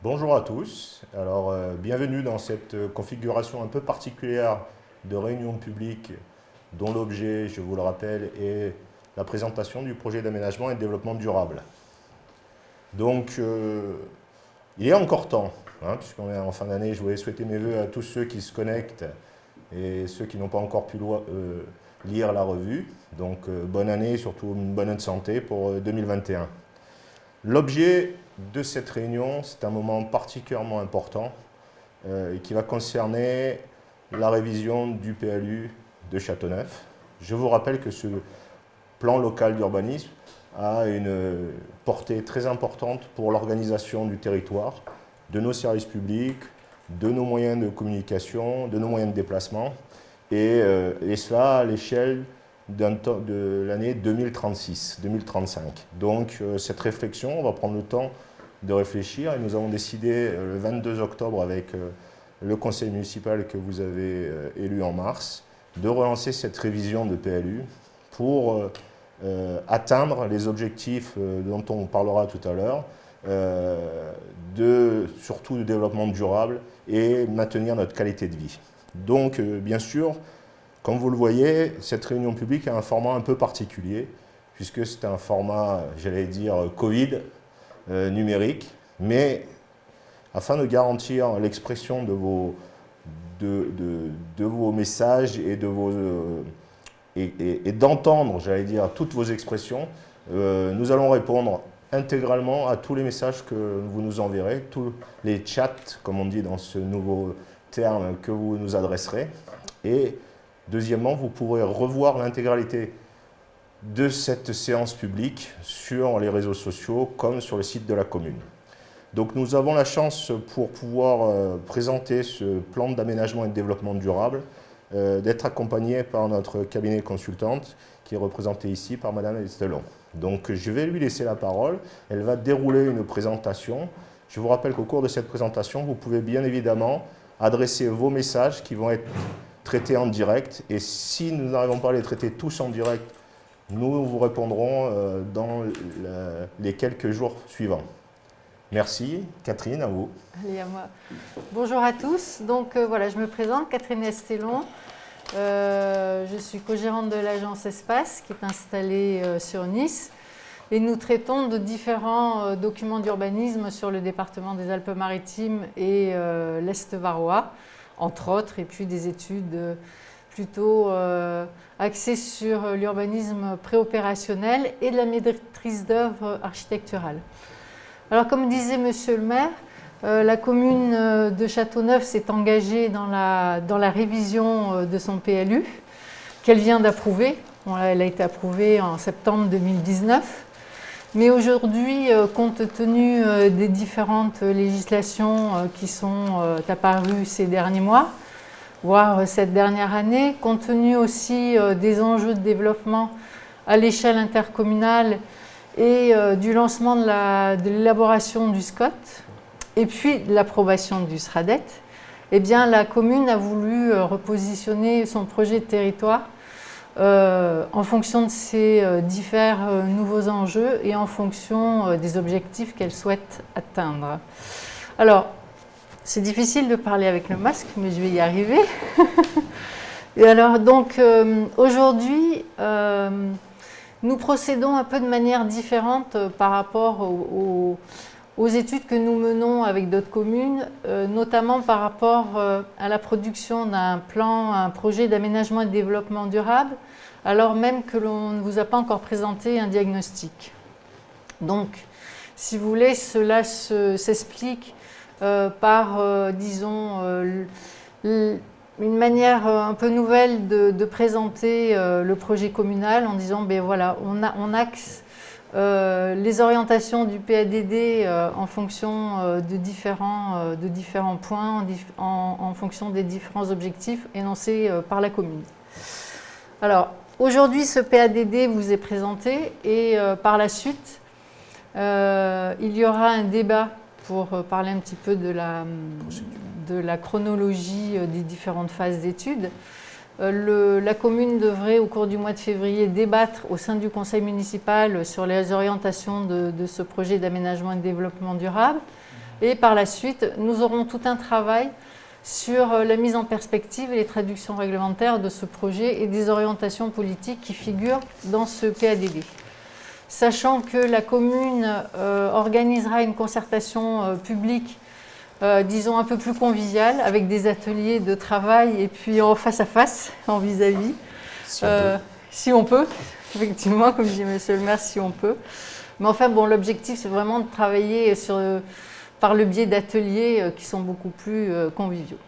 Bonjour à tous. Alors, bienvenue dans cette configuration un peu particulière de réunion publique dont l'objet, je vous le rappelle, est la présentation du projet d'aménagement et de développement durable. Donc, il est encore temps, hein, puisqu'on est en fin d'année. Je voulais souhaiter mes voeux à tous ceux qui se connectent et ceux qui n'ont pas encore pu lire la revue. Donc, bonne année et surtout une bonne santé pour 2021. L'objet de cette réunion, c'est un moment particulièrement important et qui va concerner la révision du PLU de Châteauneuf. Je vous rappelle que ce plan local d'urbanisme a une portée très importante pour l'organisation du territoire, de nos services publics, de nos moyens de communication, de nos moyens de déplacement, et cela à l'échelle de l'année 2036-2035. Donc cette réflexion, on va prendre le temps de réfléchir et nous avons décidé le 22 octobre avec le conseil municipal que vous avez élu en mars de relancer cette révision de PLU pour atteindre les objectifs dont on parlera tout à l'heure, surtout de développement durable et maintenir notre qualité de vie. Donc bien sûr, comme vous le voyez, cette réunion publique a un format un peu particulier, puisque c'est un format, j'allais dire, Covid, numérique, mais afin de garantir l'expression de vos messages et d'entendre, j'allais dire, toutes vos expressions, nous allons répondre intégralement à tous les messages que vous nous enverrez, tous les chats, comme on dit dans ce nouveau terme, que vous nous adresserez. Et deuxièmement, vous pourrez revoir l'intégralité de cette séance publique sur les réseaux sociaux comme sur le site de la commune. Donc nous avons la chance pour pouvoir présenter ce plan d'aménagement et de développement durable, d'être accompagné par notre cabinet consultante qui est représenté ici par Madame Estelon. Donc je vais lui laisser la parole, elle va dérouler une présentation. Je vous rappelle qu'au cours de cette présentation, vous pouvez bien évidemment adresser vos messages qui vont être traités en direct, et si nous n'arrivons pas à les traiter tous en direct, nous vous répondrons dans les quelques jours suivants. Merci. Catherine, à vous. Allez, à moi. Bonjour à tous. Donc voilà, je me présente, Catherine Estelon. Je suis co-gérante de l'agence Espace qui est installée sur Nice. Et nous traitons de différents documents d'urbanisme sur le département des Alpes-Maritimes et l'Est varois, entre autres, et puis des études plutôt axées sur l'urbanisme préopérationnel et de la maîtrise d'œuvre architecturale. Alors, comme disait Monsieur le maire, la commune de Châteauneuf s'est engagée dans la révision de son PLU, qu'elle vient d'approuver. Bon, elle a été approuvée en septembre 2019. Mais aujourd'hui, compte tenu des différentes législations qui sont apparues ces derniers mois, voire cette dernière année, compte tenu aussi des enjeux de développement à l'échelle intercommunale et du lancement de l'élaboration du SCOT, et puis de l'approbation du SRADET, eh bien, la commune a voulu repositionner son projet de territoire en fonction de ces divers nouveaux enjeux et en fonction des objectifs qu'elle souhaite atteindre. Alors, c'est difficile de parler avec le masque, mais je vais y arriver. Et alors, donc, aujourd'hui, nous procédons un peu de manière différente par rapport aux études que nous menons avec d'autres communes, notamment par rapport à la production d'un plan, un projet d'aménagement et de développement durable, alors même que l'on ne vous a pas encore présenté un diagnostic. Donc, si vous voulez, cela s'explique par, disons, une manière un peu nouvelle de présenter le projet communal en disant, ben voilà, on axe les orientations du PADD en fonction de différents points, en fonction des différents objectifs énoncés par la commune. Alors, aujourd'hui, ce PADD vous est présenté et par la suite, il y aura un débat pour parler un petit peu de la chronologie des différentes phases d'études. La commune devrait, au cours du mois de février, débattre au sein du conseil municipal sur les orientations de ce projet d'aménagement et de développement durable. Et par la suite, nous aurons tout un travail sur la mise en perspective et les traductions réglementaires de ce projet et des orientations politiques qui figurent dans ce PADD. Sachant que la commune organisera une concertation publique, disons un peu plus conviviale, avec des ateliers de travail et puis en face à face, en vis-à-vis, si on peut, effectivement, comme dit Monsieur le maire, si on peut. Mais enfin, bon, l'objectif, c'est vraiment de travailler par le biais d'ateliers qui sont beaucoup plus conviviaux.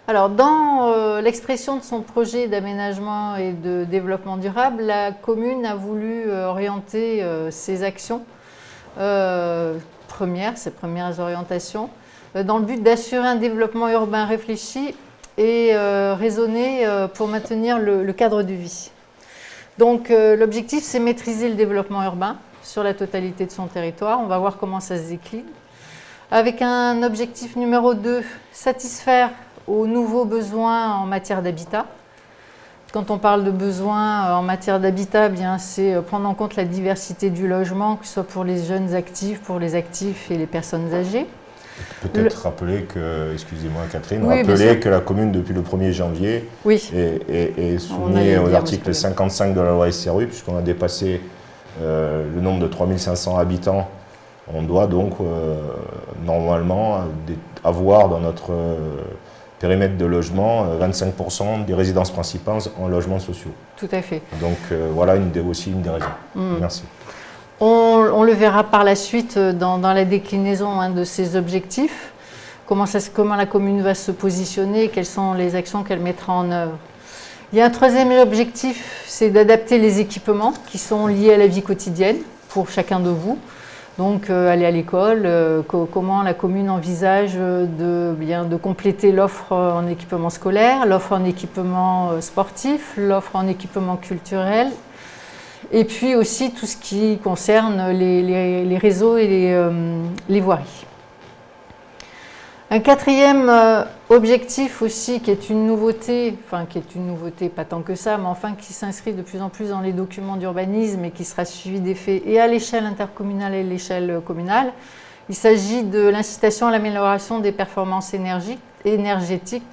Alors, dans l'expression de son projet d'aménagement et de développement durable, la commune a voulu orienter ses actions ses premières orientations, dans le but d'assurer un développement urbain réfléchi et raisonné pour maintenir le cadre de vie. Donc, l'objectif, c'est maîtriser le développement urbain sur la totalité de son territoire. On va voir comment ça se décline. Avec un objectif numéro 2, satisfaire aux nouveaux besoins en matière d'habitat. Quand on parle de besoins en matière d'habitat, c'est prendre en compte la diversité du logement, que ce soit pour les jeunes actifs, pour les actifs et les personnes âgées. Peut-être rappeler que, excusez-moi Catherine, rappeler que la commune depuis le 1er janvier est soumise aux articles 55 de la loi SRU, puisqu'on a dépassé le nombre de 3500 habitants. On doit donc normalement avoir dans notre périmètre de logement 25% des résidences principales en logements sociaux. Tout à fait. Donc voilà aussi une des raisons. Merci. On le verra par la suite dans la déclinaison de ces objectifs, comment la commune va se positionner, quelles sont les actions qu'elle mettra en œuvre. Il y a un troisième objectif, c'est d'adapter les équipements qui sont liés à la vie quotidienne pour chacun de vous. Donc aller à l'école, comment la commune envisage de compléter l'offre en équipement scolaire, l'offre en équipement sportif, l'offre en équipement culturel, et puis aussi tout ce qui concerne les réseaux et les voiries. Un quatrième objectif aussi qui est une nouveauté, pas tant que ça, mais enfin qui s'inscrit de plus en plus dans les documents d'urbanisme et qui sera suivi des faits et à l'échelle intercommunale et à l'échelle communale. Il s'agit de l'incitation à l'amélioration des performances énergétiques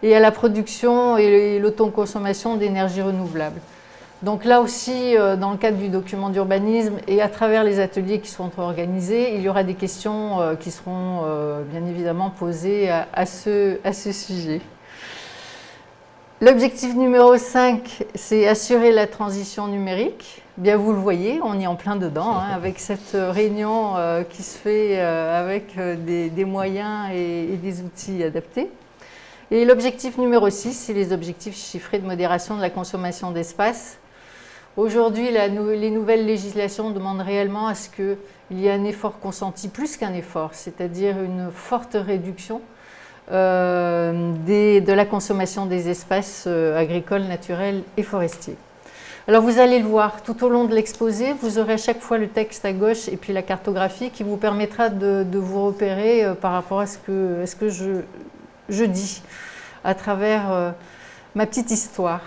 et à la production et l'autoconsommation d'énergie renouvelable. Donc là aussi, dans le cadre du document d'urbanisme et à travers les ateliers qui seront organisés, il y aura des questions qui seront bien évidemment posées à ce sujet. L'objectif numéro 5, c'est assurer la transition numérique. Bien, vous le voyez, on y est en plein dedans, avec cette réunion qui se fait avec des moyens et des outils adaptés. Et l'objectif numéro 6, c'est les objectifs chiffrés de modération de la consommation d'espace. Aujourd'hui, les nouvelles législations demandent réellement à ce qu'il y ait un effort consenti, plus qu'un effort, c'est-à-dire une forte réduction de la consommation des espaces agricoles, naturels et forestiers. Alors vous allez le voir, tout au long de l'exposé, vous aurez à chaque fois le texte à gauche et puis la cartographie qui vous permettra de vous repérer par rapport à ce que je dis à travers ma petite histoire.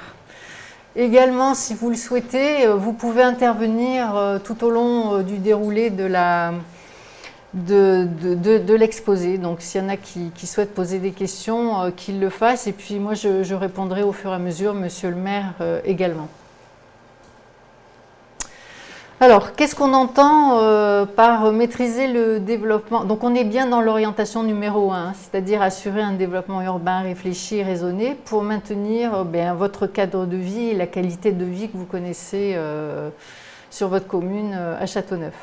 Également, si vous le souhaitez, vous pouvez intervenir tout au long du déroulé de l'exposé. Donc, s'il y en a qui souhaitent poser des questions, qu'ils le fassent. Et puis, moi, je répondrai au fur et à mesure, Monsieur le maire également. Alors, qu'est-ce qu'on entend par maîtriser le développement? Donc, on est bien dans l'orientation numéro 1, c'est-à-dire assurer un développement urbain réfléchi et raisonné pour maintenir votre cadre de vie et la qualité de vie que vous connaissez sur votre commune à Châteauneuf.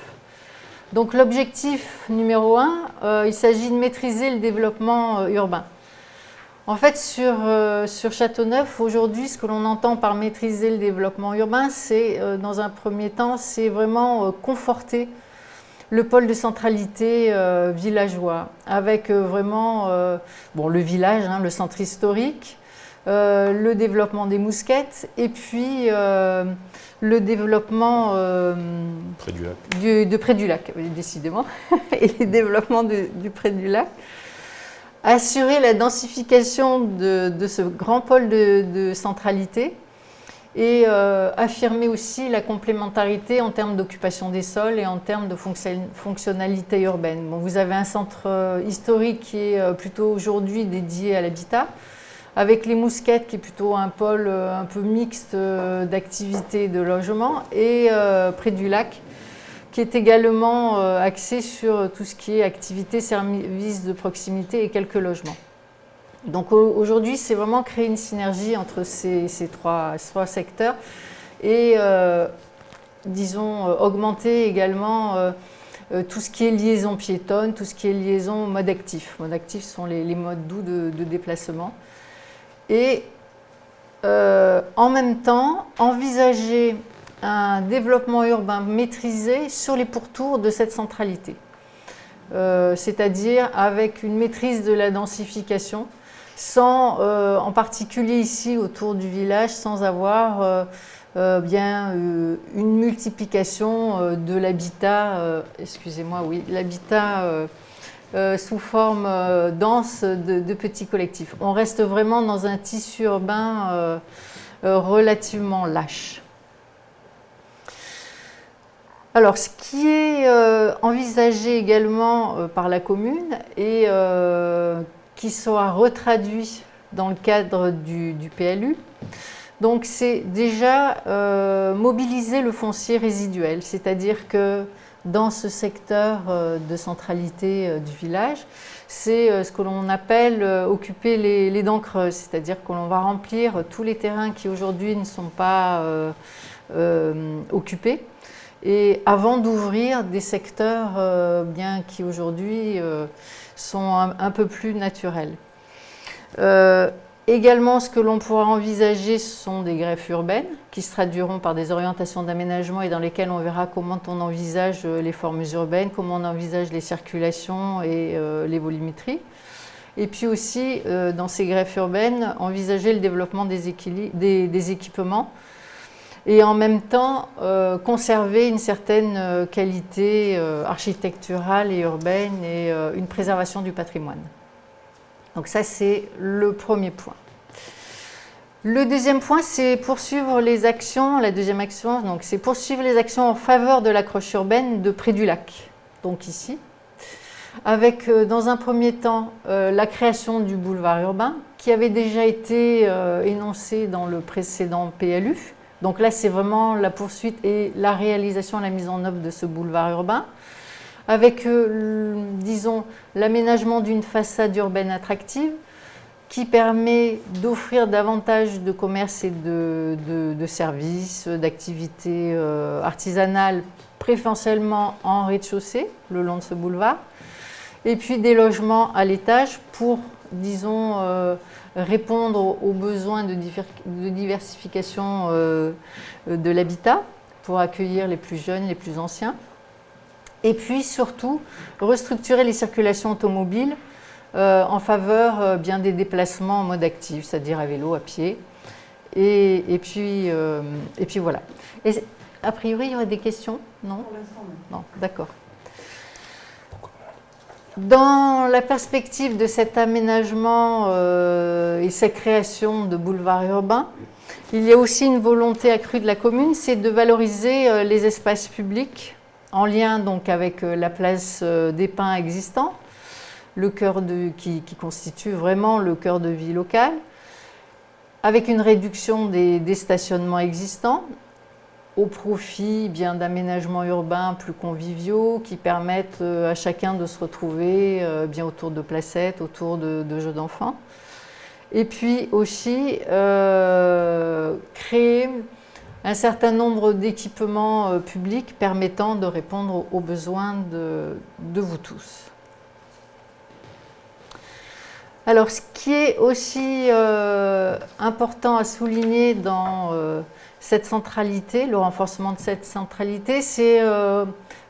Donc, l'objectif numéro 1, il s'agit de maîtriser le développement urbain. En fait, sur Châteauneuf, aujourd'hui, ce que l'on entend par maîtriser le développement urbain, c'est, dans un premier temps, c'est vraiment conforter le pôle de centralité villageois, avec vraiment le village, le centre historique, le développement des mousquettes, et puis le développement près du lac, décidément, et le développement du près du lac. Assurer la densification de ce grand pôle de centralité et affirmer aussi la complémentarité en termes d'occupation des sols et en termes de fonctionnalité urbaine. Bon, vous avez un centre historique qui est plutôt aujourd'hui dédié à l'habitat, avec les Mousquettes qui est plutôt un pôle un peu mixte d'activités et de logement, et près du lac qui est également axé sur tout ce qui est activités, services de proximité et quelques logements. Donc aujourd'hui, c'est vraiment créer une synergie entre ces trois secteurs et, disons, augmenter également tout ce qui est liaison piétonne, tout ce qui est liaison mode actif. Mode actif sont les modes doux de déplacement. Et en même temps, envisager un développement urbain maîtrisé sur les pourtours de cette centralité. C'est-à-dire avec une maîtrise de la densification, sans, en particulier ici autour du village, sans avoir une multiplication de l'habitat, excusez-moi, oui, l'habitat sous forme dense de petits collectifs. On reste vraiment dans un tissu urbain relativement lâche. Alors, ce qui est envisagé également par la commune et qui sera retraduit dans le cadre du PLU, donc c'est déjà mobiliser le foncier résiduel, c'est-à-dire que dans ce secteur de centralité du village, c'est ce que l'on appelle occuper les dents creuses, c'est-à-dire que l'on va remplir tous les terrains qui aujourd'hui ne sont pas occupés, et avant d'ouvrir des secteurs bien qui aujourd'hui sont un peu plus naturels. Également, ce que l'on pourra envisager, ce sont des greffes urbaines qui se traduiront par des orientations d'aménagement et dans lesquelles on verra comment on envisage les formes urbaines, comment on envisage les circulations et les volumétries. Et puis aussi, dans ces greffes urbaines, envisager le développement des équipements et en même temps conserver une certaine qualité architecturale et urbaine et une préservation du patrimoine. Donc ça, c'est le premier point. Le deuxième point, c'est poursuivre les actions. La deuxième action, donc, c'est poursuivre les actions en faveur de l'accroche urbaine de près du lac. Donc ici, avec dans un premier temps la création du boulevard urbain, qui avait déjà été énoncé dans le précédent PLU. Donc là, c'est vraiment la poursuite et la réalisation, la mise en œuvre de ce boulevard urbain, avec, disons, l'aménagement d'une façade urbaine attractive qui permet d'offrir davantage de commerces et de services, d'activités artisanales, préférentiellement en rez-de-chaussée, le long de ce boulevard, et puis des logements à l'étage pour, disons, répondre aux besoins de diversification de l'habitat, pour accueillir les plus jeunes, les plus anciens. Et puis surtout, restructurer les circulations automobiles en faveur bien des déplacements en mode actif, c'est-à-dire à vélo, à pied. Et puis voilà. Et, a priori, il y aurait des questions? Non? Pour l'instant, non. Non, d'accord. Dans la perspective de cet aménagement et cette création de boulevards urbains, il y a aussi une volonté accrue de la commune, c'est de valoriser les espaces publics en lien donc avec la place des Pins existant, le cœur qui constitue vraiment le cœur de vie local, avec une réduction des stationnements existants, au profit bien d'aménagements urbains plus conviviaux qui permettent à chacun de se retrouver bien autour de placettes, autour de jeux d'enfants. Et puis aussi créer un certain nombre d'équipements publics permettant de répondre aux besoins de vous tous. Alors, ce qui est aussi important à souligner dans cette centralité, le renforcement de cette centralité, c'est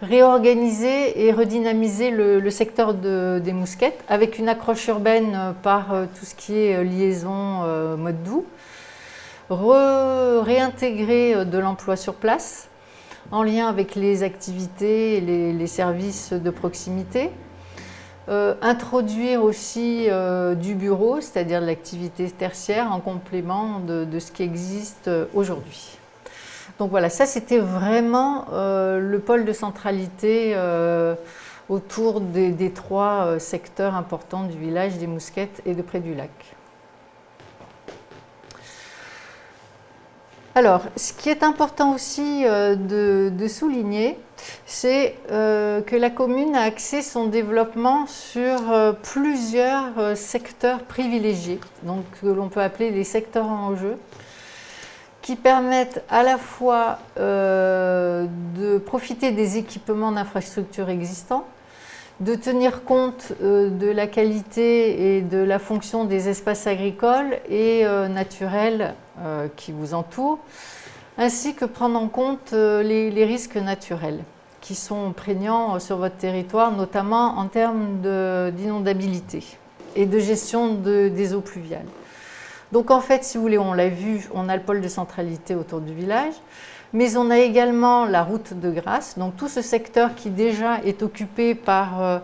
réorganiser et redynamiser le secteur des Mousquettes avec une accroche urbaine par tout ce qui est liaison mode doux, réintégrer de l'emploi sur place en lien avec les activités et les services de proximité, introduire aussi du bureau, c'est-à-dire de l'activité tertiaire en complément de ce qui existe aujourd'hui. Donc voilà, ça c'était vraiment le pôle de centralité autour des trois secteurs importants du village des Mousquettes et de près du lac. Alors, ce qui est important aussi de souligner, c'est que la commune a axé son développement sur plusieurs secteurs privilégiés, donc que l'on peut appeler les secteurs en enjeu, qui permettent à la fois de profiter des équipements d'infrastructures existants, de tenir compte de la qualité et de la fonction des espaces agricoles et naturels qui vous entourent, ainsi que prendre en compte les risques naturels qui sont prégnants sur votre territoire, notamment en termes d'inondabilité et de gestion des eaux pluviales. Donc en fait, si vous voulez, on l'a vu, on a le pôle de centralité autour du village, mais on a également la route de Grasse, donc tout ce secteur qui déjà est occupé par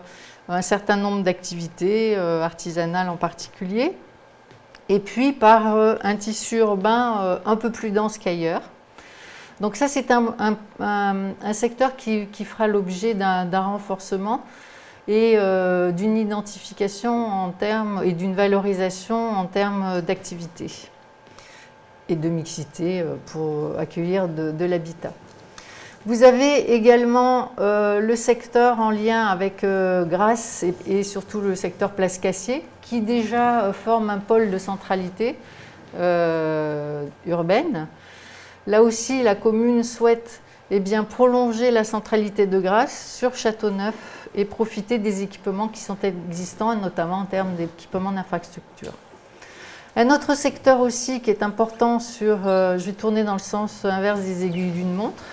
un certain nombre d'activités artisanales en particulier, et puis par un tissu urbain un peu plus dense qu'ailleurs. Donc ça, c'est un secteur qui fera l'objet d'un renforcement et d'une identification en termes et d'une valorisation en termes d'activité et de mixité pour accueillir de l'habitat. Vous avez également le secteur en lien avec Grasse et surtout le secteur Place Cassier, qui déjà forme un pôle de centralité urbaine. Là aussi, la commune souhaite prolonger la centralité de Grasse sur Châteauneuf et profiter des équipements qui sont existants, notamment en termes d'équipements d'infrastructure. Un autre secteur aussi qui est important je vais tourner dans le sens inverse des aiguilles d'une montre.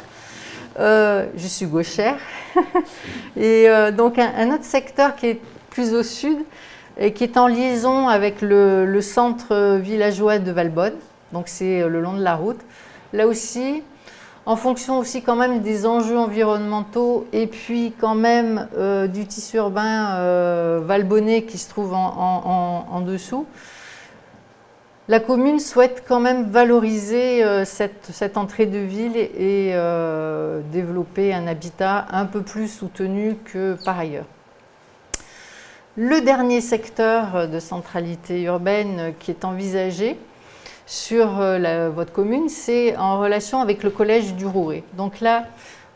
Je suis gauchère. Et donc un autre secteur qui est plus au sud et qui est en liaison avec le centre villageois de Valbonne. Donc c'est le long de la route. Là aussi, en fonction aussi quand même des enjeux environnementaux et puis quand même du tissu urbain valbonnais qui se trouve en dessous, la commune souhaite quand même valoriser cette entrée de ville et développer un habitat un peu plus soutenu que par ailleurs. Le dernier secteur de centralité urbaine qui est envisagé sur votre commune, c'est en relation avec le collège du Rouret. Donc là,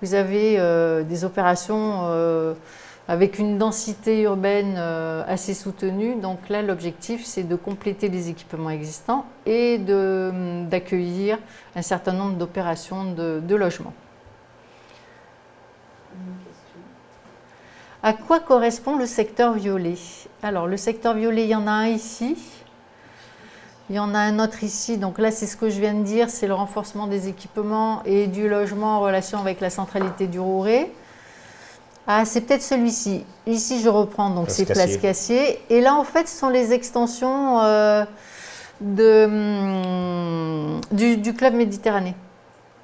vous avez des opérations avec une densité urbaine assez soutenue. Donc là, l'objectif, c'est de compléter les équipements existants et d'accueillir un certain nombre d'opérations de logement. À quoi correspond le secteur violet? Alors, le secteur violet, il y en a un ici. Il y en a un autre ici. Donc là, c'est ce que je viens de dire, c'est le renforcement des équipements et du logement en relation avec la centralité du Rouret. Ah, c'est peut-être celui-ci. Ici, je reprends, donc c'est Place Cassier. Et là, en fait, ce sont les extensions du Club Méditerranée.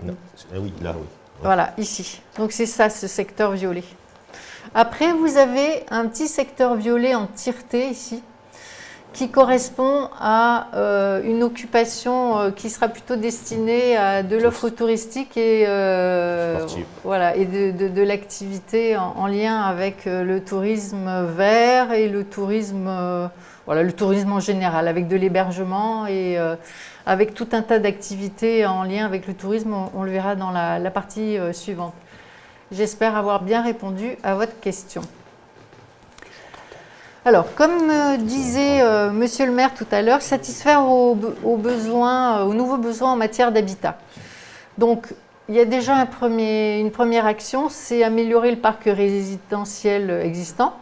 Non. Oui, là, oui. Ouais. Voilà, ici. Donc c'est ça, ce secteur violet. Après, vous avez un petit secteur violet en tireté ici, qui correspond à une occupation qui sera plutôt destinée à de l'offre touristique et, voilà, et de l'activité en lien avec le tourisme vert et le tourisme, voilà, le tourisme en général, avec de l'hébergement et avec tout un tas d'activités en lien avec le tourisme. On le verra dans la partie suivante. J'espère avoir bien répondu à votre question. Alors, comme disait Monsieur le maire tout à l'heure, satisfaire aux nouveaux besoins en matière d'habitat. Donc, il y a déjà une première action, c'est améliorer le parc résidentiel existant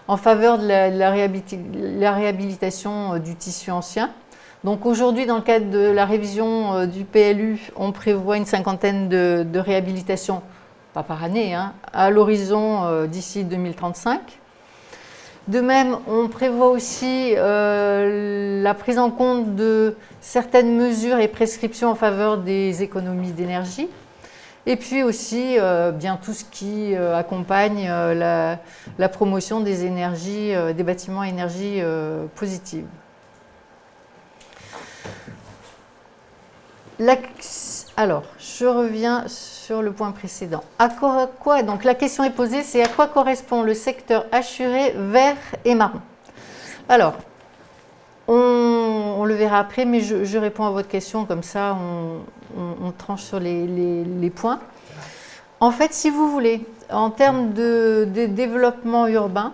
en faveur de la réhabilitation du tissu ancien. Donc aujourd'hui, dans le cadre de la révision du PLU, on prévoit une cinquantaine de réhabilitations, pas par année, hein, à l'horizon d'ici 2035. De même, on prévoit aussi la prise en compte de certaines mesures et prescriptions en faveur des économies d'énergie Et puis aussi bien tout ce qui accompagne la promotion des énergies, des bâtiments à énergie positive. Alors, je reviens sur le point précédent. Donc la question est posée, c'est à quoi correspond le secteur assuré vert et marron? Alors, on le verra après, mais je réponds à votre question, comme ça on tranche sur les points. En fait, si vous voulez, en termes de développement urbain,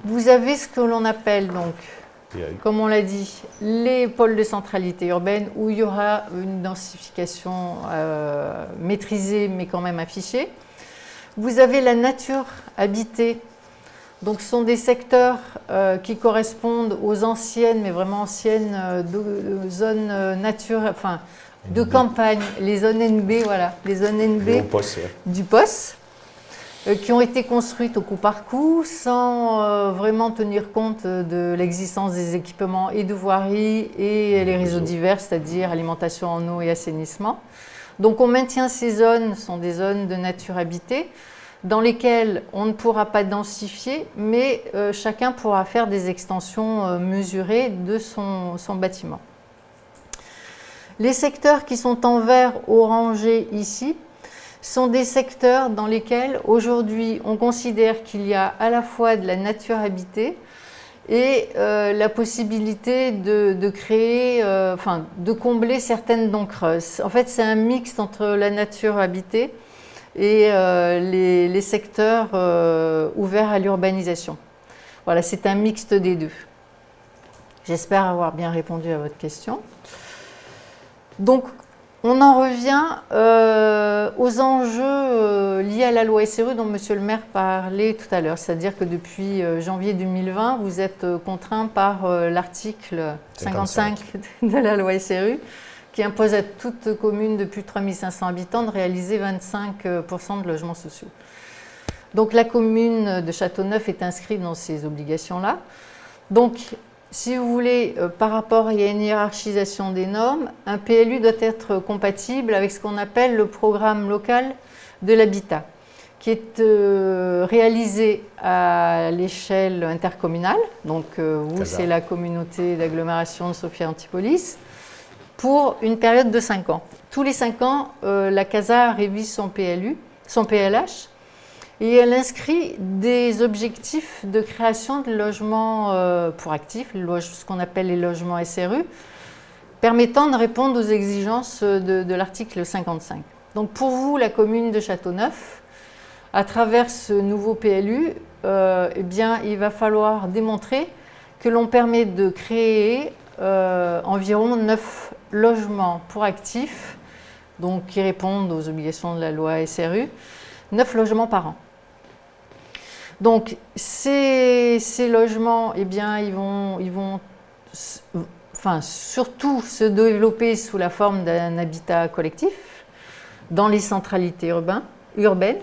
vous avez ce que l'on appelle donc, comme on l'a dit, les pôles de centralité urbaine où il y aura une densification maîtrisée mais quand même affichée. Vous avez la nature habitée, donc ce sont des secteurs qui correspondent aux anciennes, mais vraiment anciennes zones nature, enfin de campagne, les zones NB, voilà, les zones NB du POS. Qui ont été construites au coup par coup sans vraiment tenir compte de l'existence des équipements et de voirie et les réseaux divers, c'est-à-dire alimentation en eau et assainissement. Donc on maintient ces zones, ce sont des zones de nature habitée, dans lesquelles on ne pourra pas densifier, mais chacun pourra faire des extensions mesurées de son bâtiment. Les secteurs qui sont en vert orangé ici, sont des secteurs dans lesquels aujourd'hui on considère qu'il y a à la fois de la nature habitée et la possibilité de créer, de combler certaines dents creuses. En fait, c'est un mix entre la nature habitée et les secteurs ouverts à l'urbanisation. Voilà, c'est un mixte des deux. J'espère avoir bien répondu à votre question. Donc, on en revient aux enjeux liés à la loi SRU dont M. le maire parlait tout à l'heure. C'est-à-dire que depuis janvier 2020, vous êtes contraint par l'article 55 de la loi SRU qui impose à toute commune de plus de 3500 habitants de réaliser 25% de logements sociaux. Donc la commune de Châteauneuf est inscrite dans ces obligations-là. Donc, si vous voulez, par rapport à une hiérarchisation des normes, un PLU doit être compatible avec ce qu'on appelle le programme local de l'habitat, qui est réalisé à l'échelle intercommunale. Donc, vous, c'est la communauté d'agglomération de Sophia Antipolis, pour une période de 5 ans. Tous les 5 ans, la CASA révise son PLU, son PLH, et elle inscrit des objectifs de création de logements pour actifs, ce qu'on appelle les logements SRU, permettant de répondre aux exigences de l'article 55. Donc pour vous, la commune de Châteauneuf, à travers ce nouveau PLU, eh bien, il va falloir démontrer que l'on permet de créer environ 9 logements pour actifs, donc qui répondent aux obligations de la loi SRU, 9 logements par an. Donc, ces logements, eh bien, ils vont surtout se développer sous la forme d'un habitat collectif dans les centralités urbaines.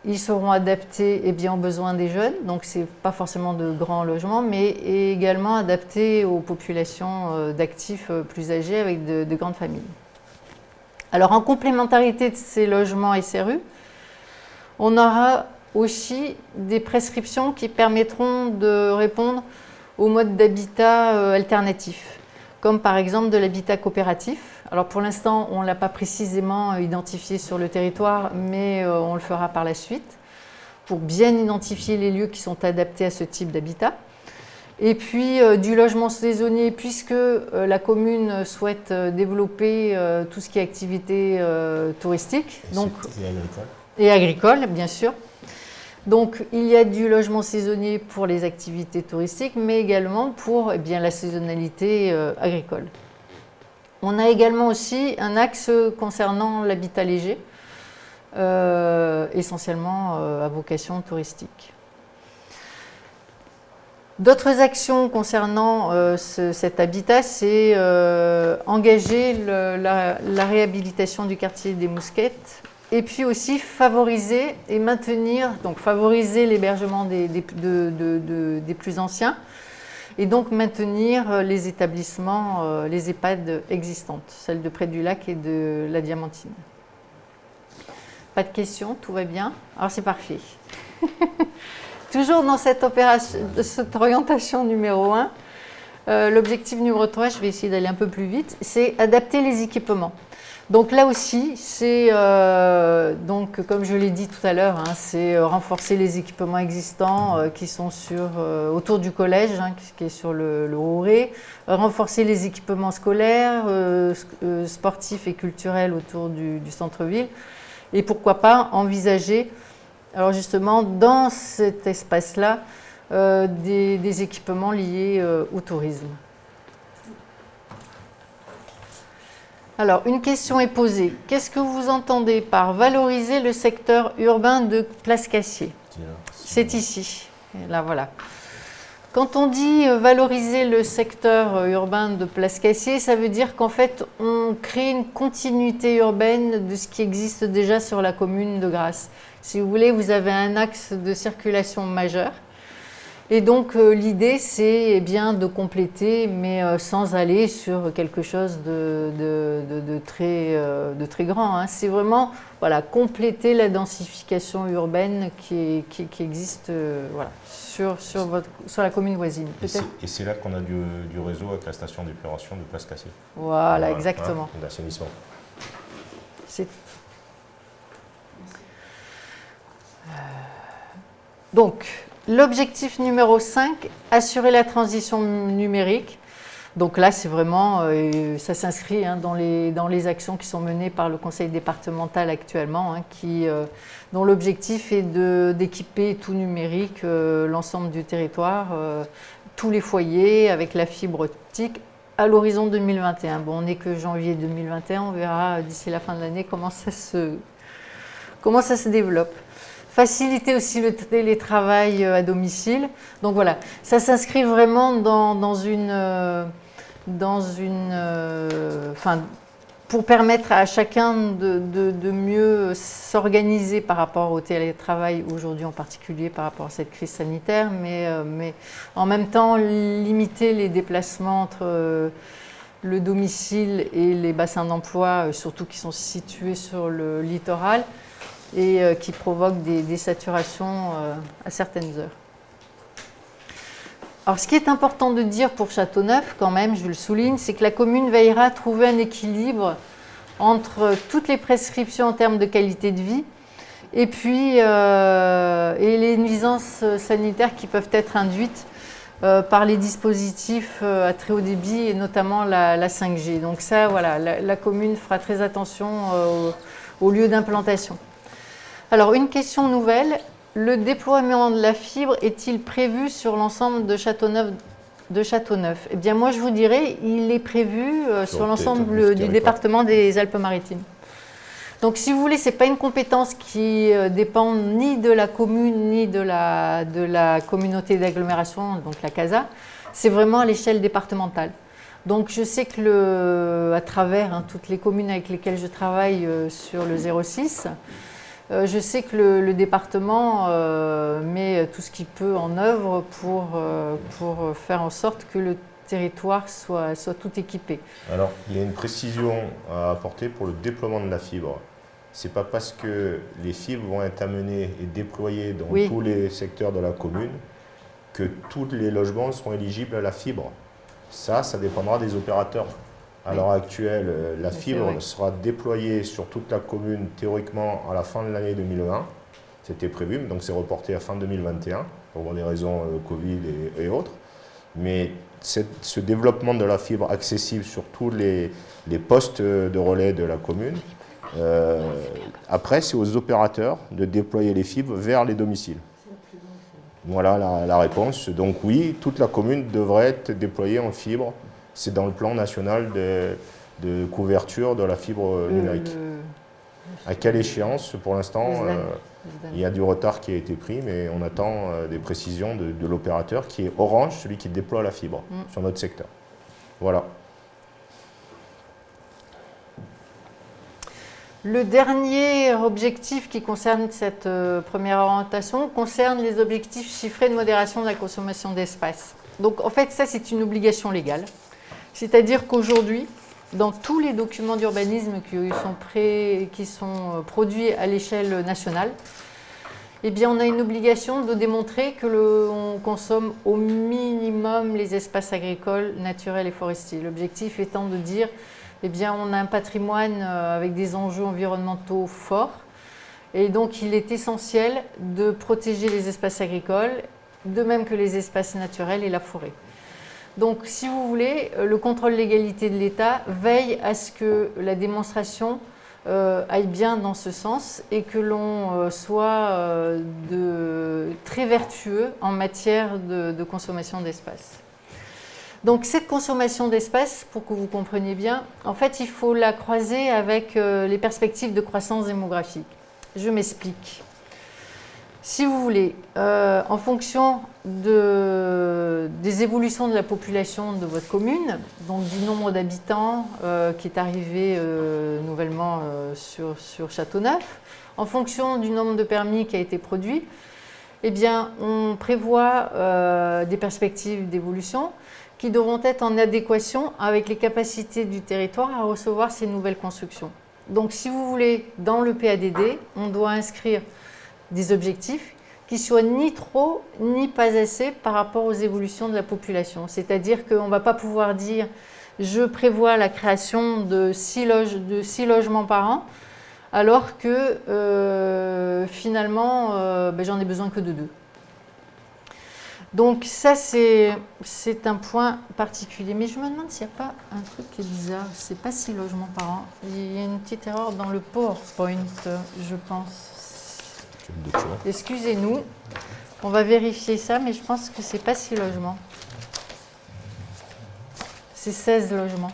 Ils seront adaptés aux besoins des jeunes, donc ce n'est pas forcément de grands logements, mais également adaptés aux populations d'actifs plus âgés avec de grandes familles. Alors, en complémentarité de ces logements SRU, on aura aussi des prescriptions qui permettront de répondre aux modes d'habitat alternatifs, comme par exemple de l'habitat coopératif. Alors pour l'instant, on ne l'a pas précisément identifié sur le territoire, mais on le fera par la suite, pour bien identifier les lieux qui sont adaptés à ce type d'habitat. Et puis du logement saisonnier, puisque la commune souhaite développer tout ce qui est activité touristique. Et agricole, bien sûr. Donc, il y a du logement saisonnier pour les activités touristiques, mais également pour la saisonnalité agricole. On a également aussi un axe concernant l'habitat léger, essentiellement à vocation touristique. D'autres actions concernant cet habitat, c'est engager la réhabilitation du quartier des Mousquettes, et puis aussi favoriser et maintenir, donc favoriser l'hébergement des plus anciens et donc maintenir les établissements, les EHPAD existantes, celles de Près du Lac et de la Diamantine. Pas de questions, tout va bien? Alors c'est parfait. Toujours dans cette orientation numéro 1, l'objectif numéro 3, je vais essayer d'aller un peu plus vite, c'est adapter les équipements. Donc là aussi, c'est, donc, comme je l'ai dit tout à l'heure, hein, c'est renforcer les équipements existants qui sont autour du collège, hein, qui est sur le Haut-Ré, renforcer les équipements scolaires, sportifs et culturels autour du centre-ville, et pourquoi pas envisager, alors justement, dans cet espace-là, des équipements liés au tourisme. Alors, une question est posée. Qu'est-ce que vous entendez par valoriser le secteur urbain de Place Cassier? C'est ici. Et là, voilà. Quand on dit valoriser le secteur urbain de Place Cassier, ça veut dire qu'en fait, on crée une continuité urbaine de ce qui existe déjà sur la commune de Grasse. Si vous voulez, vous avez un axe de circulation majeur. Et donc, l'idée, c'est bien de compléter, mais sans aller sur quelque chose de très grand. Hein. C'est vraiment voilà, compléter la densification urbaine qui existe voilà, sur la commune voisine. Et c'est là qu'on a du réseau avec la station d'épuration de Place Cassier. Voilà, exactement. Hein, d'assainissement. Donc, l'objectif numéro 5, assurer la transition numérique. Donc là, c'est vraiment, ça s'inscrit hein, dans les actions qui sont menées par le conseil départemental actuellement, hein, dont l'objectif est d'équiper tout numérique l'ensemble du territoire, tous les foyers avec la fibre optique à l'horizon 2021. Bon, on n'est que janvier 2021, on verra d'ici la fin de l'année comment ça se développe. Faciliter aussi le télétravail à domicile. Donc voilà, ça s'inscrit vraiment pour permettre à chacun de mieux s'organiser par rapport au télétravail aujourd'hui en particulier par rapport à cette crise sanitaire, mais en même temps limiter les déplacements entre le domicile et les bassins d'emploi, surtout qui sont situés sur le littoral, et qui provoquent des saturations à certaines heures. Alors, ce qui est important de dire pour Châteauneuf, quand même, je le souligne, c'est que la commune veillera à trouver un équilibre entre toutes les prescriptions en termes de qualité de vie et puis et les nuisances sanitaires qui peuvent être induites par les dispositifs à très haut débit et notamment la 5G. Donc ça, voilà, la commune fera très attention au lieu d'implantation. Alors, une question nouvelle, le déploiement de la fibre est-il prévu sur l'ensemble de Châteauneuf? Eh bien, moi, je vous dirais, il est prévu sur l'ensemble du département des Alpes-Maritimes. Donc, si vous voulez, ce n'est pas une compétence qui dépend ni de la commune, ni de la communauté d'agglomération, donc la CASA. C'est vraiment à l'échelle départementale. Donc, je sais que à travers toutes les communes avec lesquelles je travaille sur le 06, je sais que le département met tout ce qu'il peut en œuvre pour faire en sorte que le territoire soit tout équipé. Alors, il y a une précision à apporter pour le déploiement de la fibre. Ce n'est pas parce que les fibres vont être amenées et déployées dans tous les secteurs de la commune que tous les logements seront éligibles à la fibre. Ça dépendra des opérateurs. À l'heure actuelle, la fibre sera déployée sur toute la commune théoriquement à la fin de l'année 2020. C'était prévu, donc c'est reporté à fin 2021 pour des raisons Covid et autres. Mais ce développement de la fibre accessible sur tous les postes de relais de la commune, après c'est aux opérateurs de déployer les fibres vers les domiciles. Voilà la réponse. Donc oui, toute la commune devrait être déployée en fibre. C'est dans le plan national de couverture de la fibre numérique. À quelle échéance? Pour l'instant, il y a du retard qui a été pris, mais on attend des précisions de l'opérateur qui est Orange, celui qui déploie la fibre sur notre secteur. Voilà. Le dernier objectif qui concerne cette première orientation concerne les objectifs chiffrés de modération de la consommation d'espace. Donc en fait, ça c'est une obligation légale. C'est-à-dire qu'aujourd'hui, dans tous les documents d'urbanisme qui sont produits à l'échelle nationale, eh bien, on a une obligation de démontrer que l'on consomme au minimum les espaces agricoles, naturels et forestiers. L'objectif étant de dire, eh bien, on a un patrimoine avec des enjeux environnementaux forts, et donc il est essentiel de protéger les espaces agricoles, de même que les espaces naturels et la forêt. Donc, si vous voulez, le contrôle légalité de l'État veille à ce que la démonstration aille bien dans ce sens et que l'on soit très vertueux en matière de consommation d'espace. Donc cette consommation d'espace, pour que vous compreniez bien, en fait il faut la croiser avec les perspectives de croissance démographique. Je m'explique. Si vous voulez, en fonction des évolutions de la population de votre commune, donc du nombre d'habitants qui est arrivé nouvellement sur Châteauneuf, en fonction du nombre de permis qui a été produit, eh bien, on prévoit des perspectives d'évolution qui devront être en adéquation avec les capacités du territoire à recevoir ces nouvelles constructions. Donc, si vous voulez, dans le PADD, on doit inscrire des objectifs qui soient ni trop ni pas assez par rapport aux évolutions de la population. C'est-à-dire qu'on ne va pas pouvoir dire « je prévois la création de 6 logements par an », alors que finalement, j'en ai besoin que de 2. Donc ça, c'est un point particulier. Mais je me demande s'il n'y a pas un truc qui est bizarre. C'est pas 6 logements par an. Il y a une petite erreur dans le PowerPoint, je pense. Excusez-nous, on va vérifier ça, mais je pense que c'est pas 6 logements. C'est 16 logements.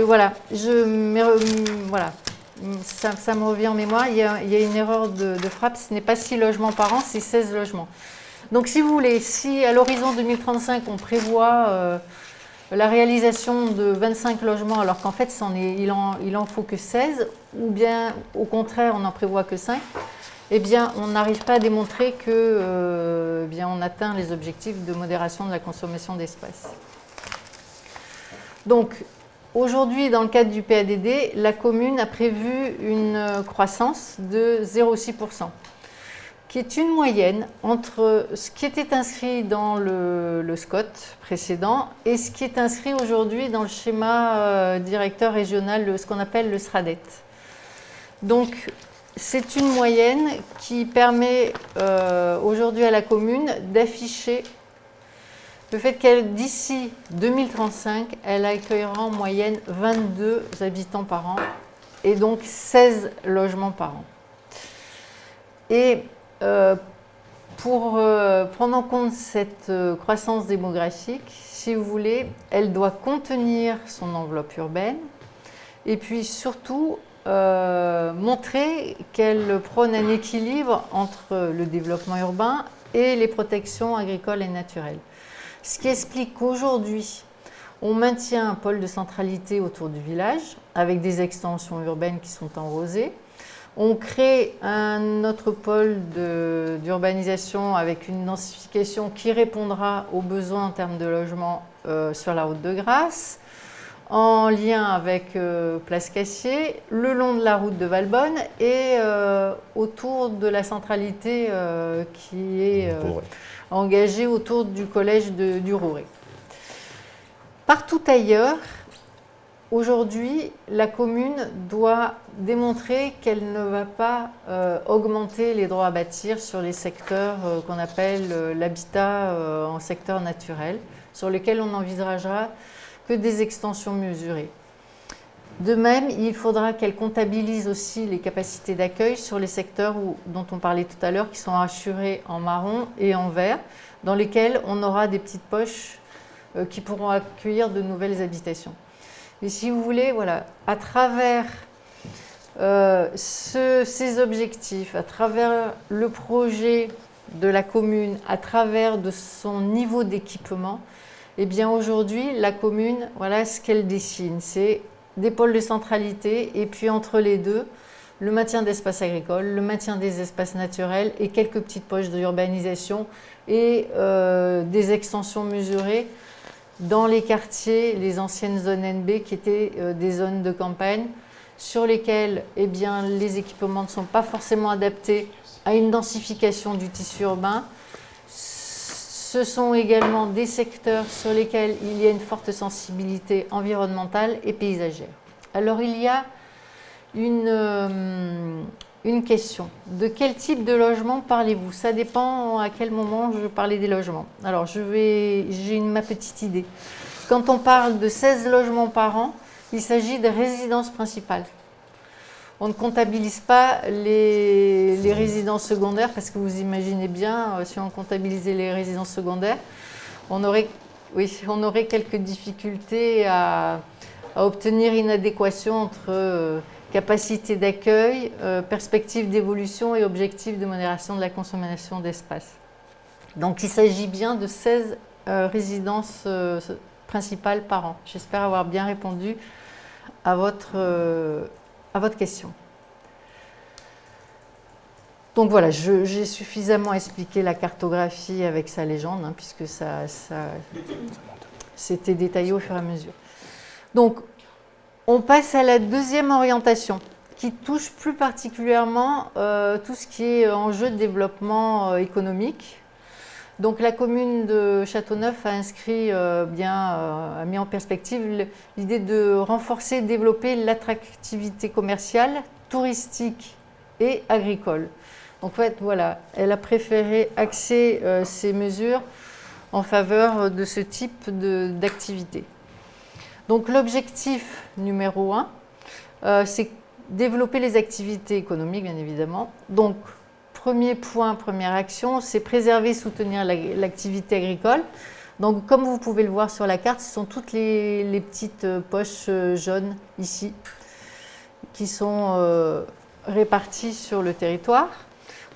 Voilà, ça me revient en mémoire. Il y a une erreur de frappe, ce n'est pas 6 logements par an, c'est 16 logements. Donc si vous voulez, si à l'horizon 2035, on prévoit la réalisation de 25 logements, alors qu'en fait, il en faut que 16, ou bien au contraire, on n'en prévoit que 5, eh bien, on n'arrive pas à démontrer que on atteint les objectifs de modération de la consommation d'espace. Donc, aujourd'hui, dans le cadre du PADD, la commune a prévu une croissance de 0,6%. Qui est une moyenne entre ce qui était inscrit dans le SCOT précédent et ce qui est inscrit aujourd'hui dans le schéma directeur régional, ce qu'on appelle le SRADET. Donc, c'est une moyenne qui permet aujourd'hui à la commune d'afficher le fait qu'elle, d'ici 2035, elle accueillera en moyenne 22 habitants par an et donc 16 logements par an. Et pour prendre en compte cette croissance démographique, si vous voulez, elle doit contenir son enveloppe urbaine et puis surtout montrer qu'elle prône un équilibre entre le développement urbain et les protections agricoles et naturelles. Ce qui explique qu'aujourd'hui, on maintient un pôle de centralité autour du village avec des extensions urbaines qui sont en rosée. On crée un autre pôle d'urbanisation avec une densification qui répondra aux besoins en termes de logement sur la route de Grasse, en lien avec Place Cassier, le long de la route de Valbonne et autour de la centralité qui est engagée autour du collège du Rouret. Partout ailleurs, aujourd'hui, la commune doit démontrer qu'elle ne va pas augmenter les droits à bâtir sur les secteurs qu'on appelle l'habitat en secteur naturel, sur lesquels on n'envisagera que des extensions mesurées. De même, il faudra qu'elle comptabilise aussi les capacités d'accueil sur les secteurs dont on parlait tout à l'heure, qui sont assurés en marron et en vert, dans lesquels on aura des petites poches qui pourront accueillir de nouvelles habitations. Et si vous voulez, voilà, à travers ces objectifs, à travers le projet de la commune, à travers de son niveau d'équipement, eh bien aujourd'hui, la commune, voilà ce qu'elle dessine, c'est des pôles de centralité et puis entre les deux, le maintien d'espaces agricoles, le maintien des espaces naturels et quelques petites poches d'urbanisation et des extensions mesurées dans les quartiers, les anciennes zones NB qui étaient des zones de campagne sur lesquelles eh bien, les équipements ne sont pas forcément adaptés à une densification du tissu urbain. Ce sont également des secteurs sur lesquels il y a une forte sensibilité environnementale et paysagère. Alors il y a une question. De quel type de logement parlez-vous? Ça dépend à quel moment je parlais des logements. Alors j'ai ma petite idée. Quand on parle de 16 logements par an, il s'agit de résidences principales. On ne comptabilise pas les résidences secondaires parce que vous imaginez bien, si on comptabilisait les résidences secondaires, on aurait quelques difficultés à obtenir une adéquation entre capacité d'accueil, perspective d'évolution et objectif de modération de la consommation d'espace. Donc il s'agit bien de 16 résidences principales par an. J'espère avoir bien répondu à votre question. Donc voilà, j'ai suffisamment expliqué la cartographie avec sa légende, hein, puisque c'était détaillé au fur et à mesure. Donc, on passe à la deuxième orientation, qui touche plus particulièrement tout ce qui est enjeu de développement économique. Donc la commune de Châteauneuf a a mis en perspective l'idée de renforcer et développer l'attractivité commerciale, touristique et agricole. Donc en fait, voilà, elle a préféré axer ces mesures en faveur de ce type d'activité. Donc l'objectif numéro 1, c'est développer les activités économiques, bien évidemment. Donc, premier point, première action, c'est préserver et soutenir l'activité agricole. Donc, comme vous pouvez le voir sur la carte, ce sont toutes les petites poches jaunes ici qui sont réparties sur le territoire.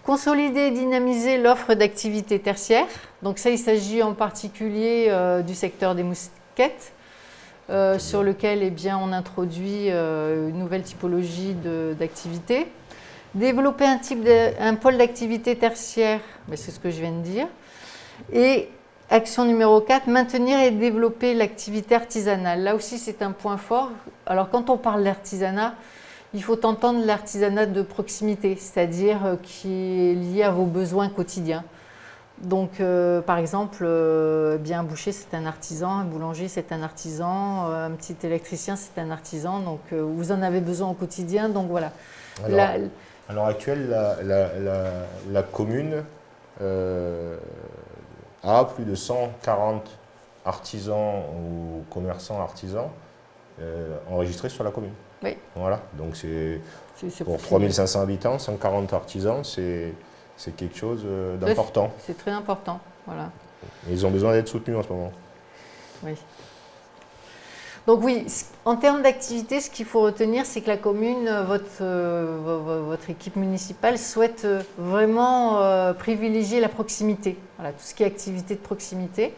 Consolider et dynamiser l'offre d'activités tertiaires. Donc ça, il s'agit en particulier du secteur des mousquettes, sur lequel eh bien, on introduit une nouvelle typologie d'activité. Développer un pôle d'activité tertiaire, c'est ce que je viens de dire. Et action numéro 4, maintenir et développer l'activité artisanale. Là aussi, c'est un point fort. Alors, quand on parle d'artisanat, il faut entendre l'artisanat de proximité, c'est-à-dire qui est lié à vos besoins quotidiens. Donc, par exemple, un boucher, c'est un artisan, un boulanger, c'est un artisan, un petit électricien, c'est un artisan. Donc, vous en avez besoin au quotidien. Donc, voilà. À l'heure actuelle, la commune a plus de 140 artisans ou commerçants artisans enregistrés sur la commune. Oui. Voilà, donc c'est pour 3500 habitants, 140 artisans, c'est quelque chose d'important. C'est très important, voilà. Et ils ont besoin d'être soutenus en ce moment. Oui. Donc oui, en termes d'activité, ce qu'il faut retenir, c'est que la commune, votre équipe municipale souhaite vraiment privilégier la proximité, voilà, tout ce qui est activité de proximité.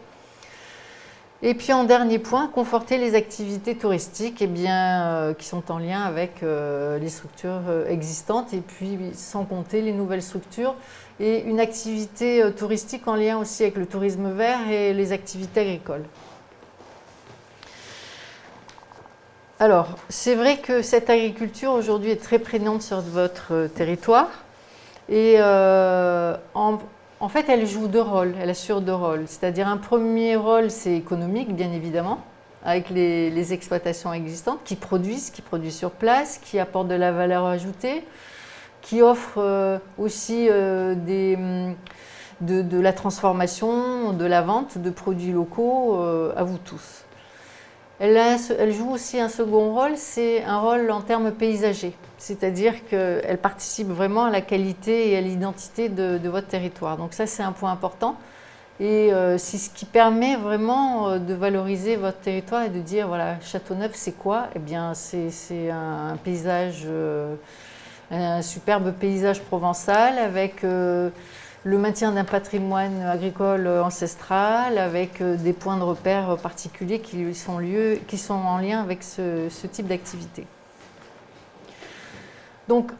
Et puis en dernier point, conforter les activités touristiques qui sont en lien avec les structures existantes et puis sans compter les nouvelles structures et une activité touristique en lien aussi avec le tourisme vert et les activités agricoles. Alors, c'est vrai que cette agriculture aujourd'hui est très prégnante sur votre territoire et en fait, elle joue deux rôles, elle assure deux rôles. C'est-à-dire un premier rôle, c'est économique, bien évidemment, avec les exploitations existantes qui produisent sur place, qui apportent de la valeur ajoutée, qui offrent aussi de la transformation, de la vente de produits locaux à vous tous. Elle joue aussi un second rôle, c'est un rôle en termes paysagers, c'est-à-dire qu'elle participe vraiment à la qualité et à l'identité de votre territoire. Donc ça, c'est un point important et c'est ce qui permet vraiment de valoriser votre territoire et de dire, voilà, Châteauneuf, c'est quoi? Eh bien, c'est un paysage, un superbe paysage provençal avec le maintien d'un patrimoine agricole ancestral avec des points de repère particuliers qui sont en lien avec ce type d'activité. Donc,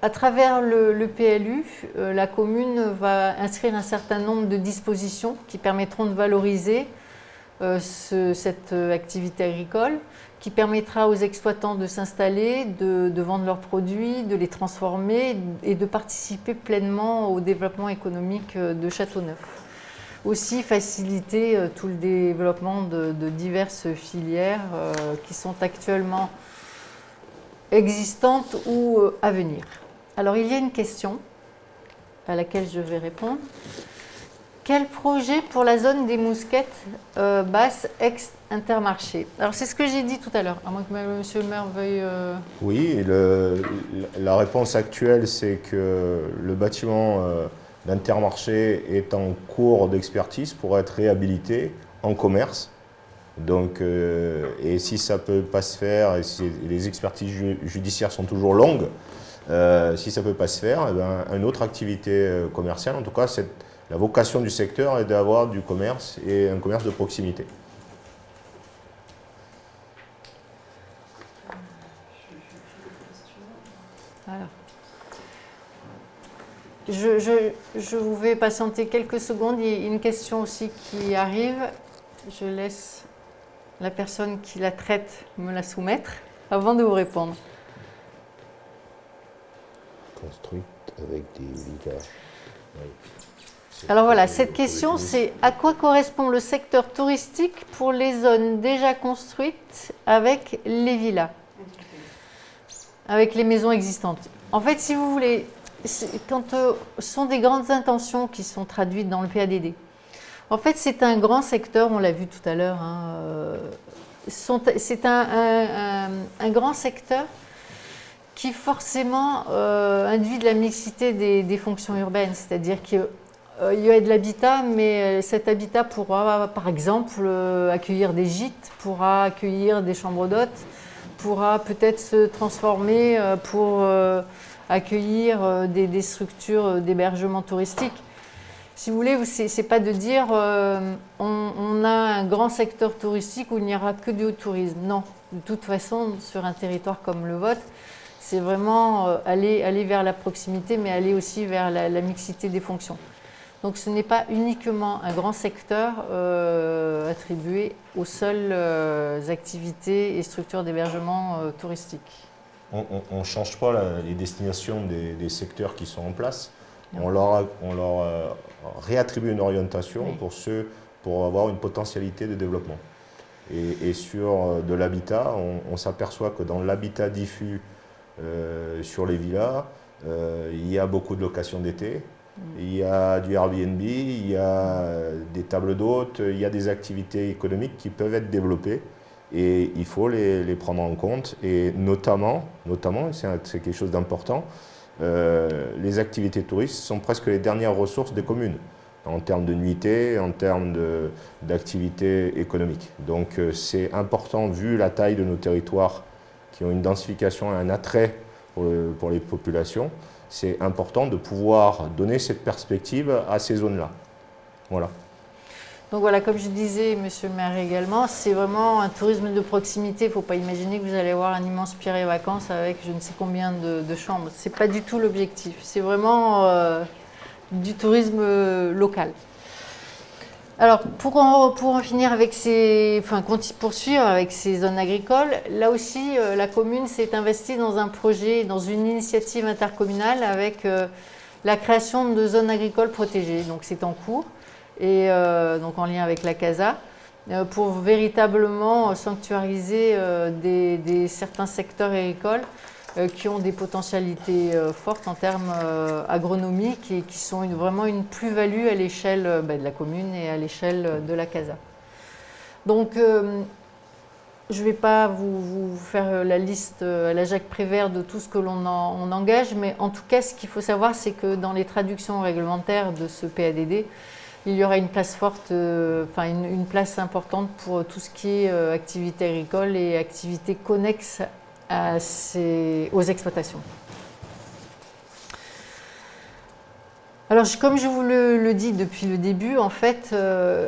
à travers le PLU, la commune va inscrire un certain nombre de dispositions qui permettront de valoriser cette activité agricole, qui permettra aux exploitants de s'installer, de vendre leurs produits, de les transformer et de participer pleinement au développement économique de Châteauneuf. Aussi faciliter tout le développement de diverses filières qui sont actuellement existantes ou à venir. Alors il y a une question à laquelle je vais répondre. Quel projet pour la zone des Mousquettes basses ex-Intermarché? Alors c'est ce que j'ai dit tout à l'heure, à moins que M. le maire veuille... Oui, la réponse actuelle, c'est que le bâtiment d'Intermarché est en cours d'expertise pour être réhabilité en commerce. Donc, et si ça ne peut pas se faire, et si les expertises judiciaires sont toujours longues, si ça ne peut pas se faire, eh bien, une autre activité commerciale, en tout cas, la vocation du secteur est d'avoir du commerce et un commerce de proximité. Voilà. Je vous vais patienter quelques secondes. Il y a une question aussi qui arrive. Je laisse la personne qui la traite me la soumettre avant de vous répondre. Construite avec des villages. Oui. Alors voilà, cette question, c'est à quoi correspond le secteur touristique pour les zones déjà construites avec les villas, avec les maisons existantes? En fait, si vous voulez, quand ce sont des grandes intentions qui sont traduites dans le PADD, en fait, c'est un grand secteur, on l'a vu tout à l'heure, hein, c'est un grand secteur qui forcément induit de la mixité des fonctions urbaines, c'est-à-dire qu'il y a de l'habitat, mais cet habitat pourra, par exemple, accueillir des gîtes, pourra accueillir des chambres d'hôtes, pourra peut-être se transformer pour accueillir des structures d'hébergement touristique. Si vous voulez, c'est pas de dire on a un grand secteur touristique où il n'y aura que du tourisme. Non, de toute façon, sur un territoire comme le vôtre, c'est vraiment aller vers la proximité, mais aller aussi vers la mixité des fonctions. Donc ce n'est pas uniquement un grand secteur attribué aux seules activités et structures d'hébergement touristique. On ne change pas les destinations des secteurs qui sont en place. On leur réattribue une orientation oui. pour avoir une potentialité de développement. Et sur de l'habitat, on s'aperçoit que dans l'habitat diffus sur les villas, il y a beaucoup de locations d'été. Il y a du Airbnb, il y a des tables d'hôtes, il y a des activités économiques qui peuvent être développées et il faut les prendre en compte. Et notamment c'est quelque chose d'important, les activités touristes sont presque les dernières ressources des communes en termes de nuitées, en termes d'activités économiques. Donc c'est important, vu la taille de nos territoires qui ont une densification et un attrait pour les populations, c'est important de pouvoir donner cette perspective à ces zones-là. Voilà. Donc voilà, comme je disais, monsieur le maire également, c'est vraiment un tourisme de proximité. Il ne faut pas imaginer que vous allez avoir un immense Pierre Vacances avec je ne sais combien de chambres. Ce n'est pas du tout l'objectif. C'est vraiment du tourisme local. Alors, pour en finir avec poursuivre avec ces zones agricoles, là aussi, la commune s'est investie dans un projet, dans une initiative intercommunale avec la création de zones agricoles protégées. Donc, c'est en cours, et donc en lien avec la CASA, pour véritablement sanctuariser certains secteurs agricoles qui ont des potentialités fortes en termes agronomiques et qui sont vraiment une plus-value à l'échelle de la commune et à l'échelle de la CASA. Donc, je ne vais pas vous faire la liste à la Jacques Prévert de tout ce que l'on engage, mais en tout cas, ce qu'il faut savoir, c'est que dans les traductions réglementaires de ce PADD, il y aura une place forte, une place importante pour tout ce qui est activité agricole et activités connexes aux exploitations. Alors, comme je vous le dis depuis le début, en fait,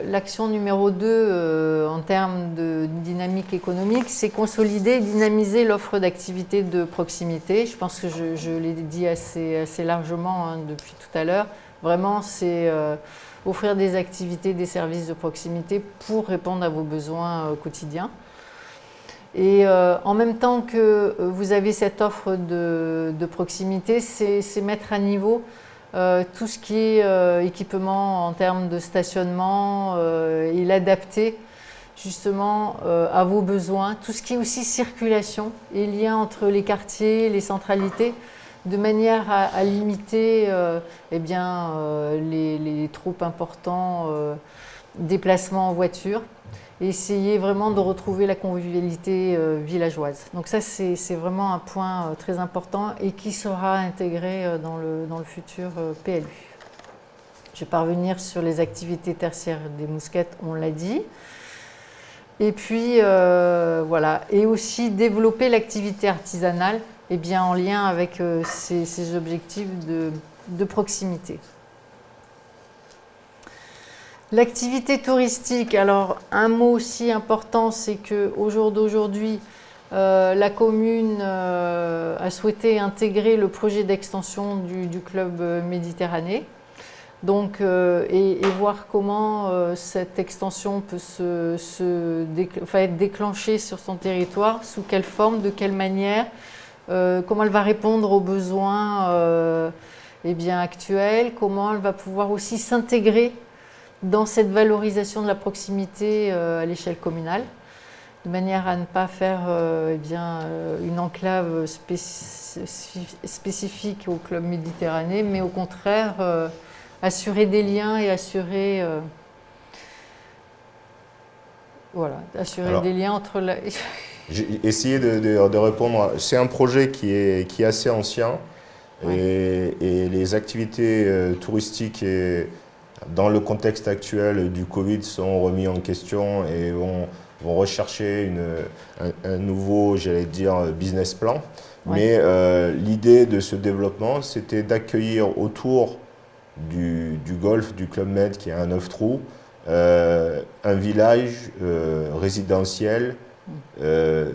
l'action numéro 2 en termes de dynamique économique, c'est consolider et dynamiser l'offre d'activités de proximité. Je pense que je l'ai dit assez largement depuis tout à l'heure. Vraiment, c'est offrir des activités, des services de proximité pour répondre à vos besoins quotidiens. Et en même temps que vous avez cette offre de proximité, c'est mettre à niveau tout ce qui est équipement en termes de stationnement et l'adapter justement à vos besoins. Tout ce qui est aussi circulation et lien entre les quartiers, les centralités, de manière à limiter les trop importants déplacements en voiture et essayer vraiment de retrouver la convivialité villageoise. Donc ça, c'est vraiment un point très important et qui sera intégré dans le futur PLU. Je vais parvenir sur les activités tertiaires des Mousquettes, on l'a dit. Et puis, voilà. Et aussi développer l'activité artisanale en lien avec ces objectifs de proximité. L'activité touristique, alors un mot aussi important, c'est qu'au jour d'aujourd'hui, la commune a souhaité intégrer le projet d'extension du club Méditerranée. Donc, et voir comment cette extension peut être déclenchée sur son territoire, sous quelle forme, de quelle manière, comment elle va répondre aux besoins actuels, comment elle va pouvoir aussi s'intégrer dans cette valorisation de la proximité à l'échelle communale, de manière à ne pas faire une enclave spécifique au club Méditerranée, mais au contraire assurer des liens et assurer des liens entre la... J'ai essayé de répondre. C'est un projet qui est assez ancien, ouais. Et les activités touristiques dans le contexte actuel du Covid sont remis en question et vont rechercher un nouveau, j'allais dire, business plan. Ouais. Mais l'idée de ce développement, c'était d'accueillir autour du golf, du Club Med, qui est un 9 trous, un village résidentiel de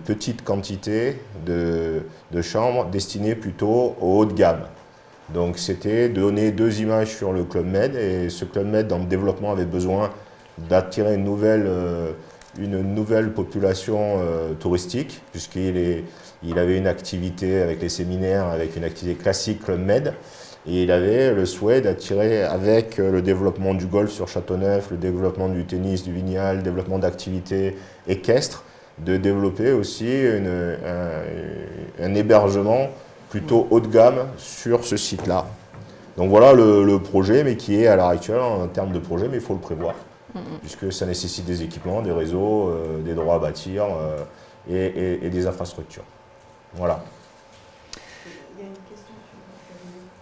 petite quantité de chambres destinées plutôt au haut de gamme. Donc c'était donner 2 images sur le Club Med, et ce Club Med dans le développement avait besoin d'attirer une nouvelle population touristique, puisqu'il avait une activité avec les séminaires, avec une activité classique Club Med, et il avait le souhait d'attirer, avec le développement du golf sur Châteauneuf, le développement du tennis, du Vignal, le développement d'activités équestres, de développer aussi un hébergement plutôt haut de gamme sur ce site-là. Donc voilà le projet, mais qui est à l'heure actuelle en termes de projet, mais il faut le prévoir, puisque ça nécessite des équipements, des réseaux, des droits à bâtir et des infrastructures. Voilà. Il y a une question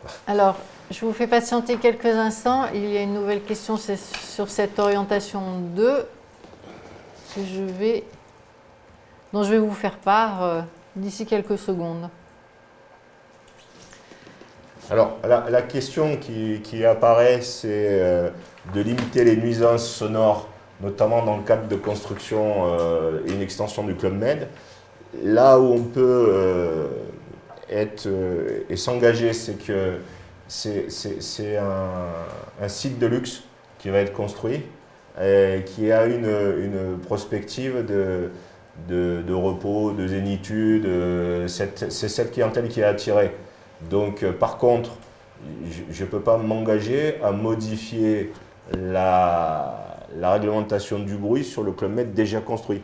sur... Alors, je vous fais patienter quelques instants. Il y a une nouvelle question sur cette orientation 2 dont je vais vous faire part d'ici quelques secondes. Alors, la question qui apparaît, c'est de limiter les nuisances sonores, notamment dans le cadre de construction et une extension du Club Med. Là où on peut et s'engager, c'est que c'est un site de luxe qui va être construit, et qui a une prospective de repos, de zénitude. C'est cette clientèle qui est attirée. Donc, par contre, je ne peux pas m'engager à modifier la réglementation du bruit sur le Club Med déjà construit.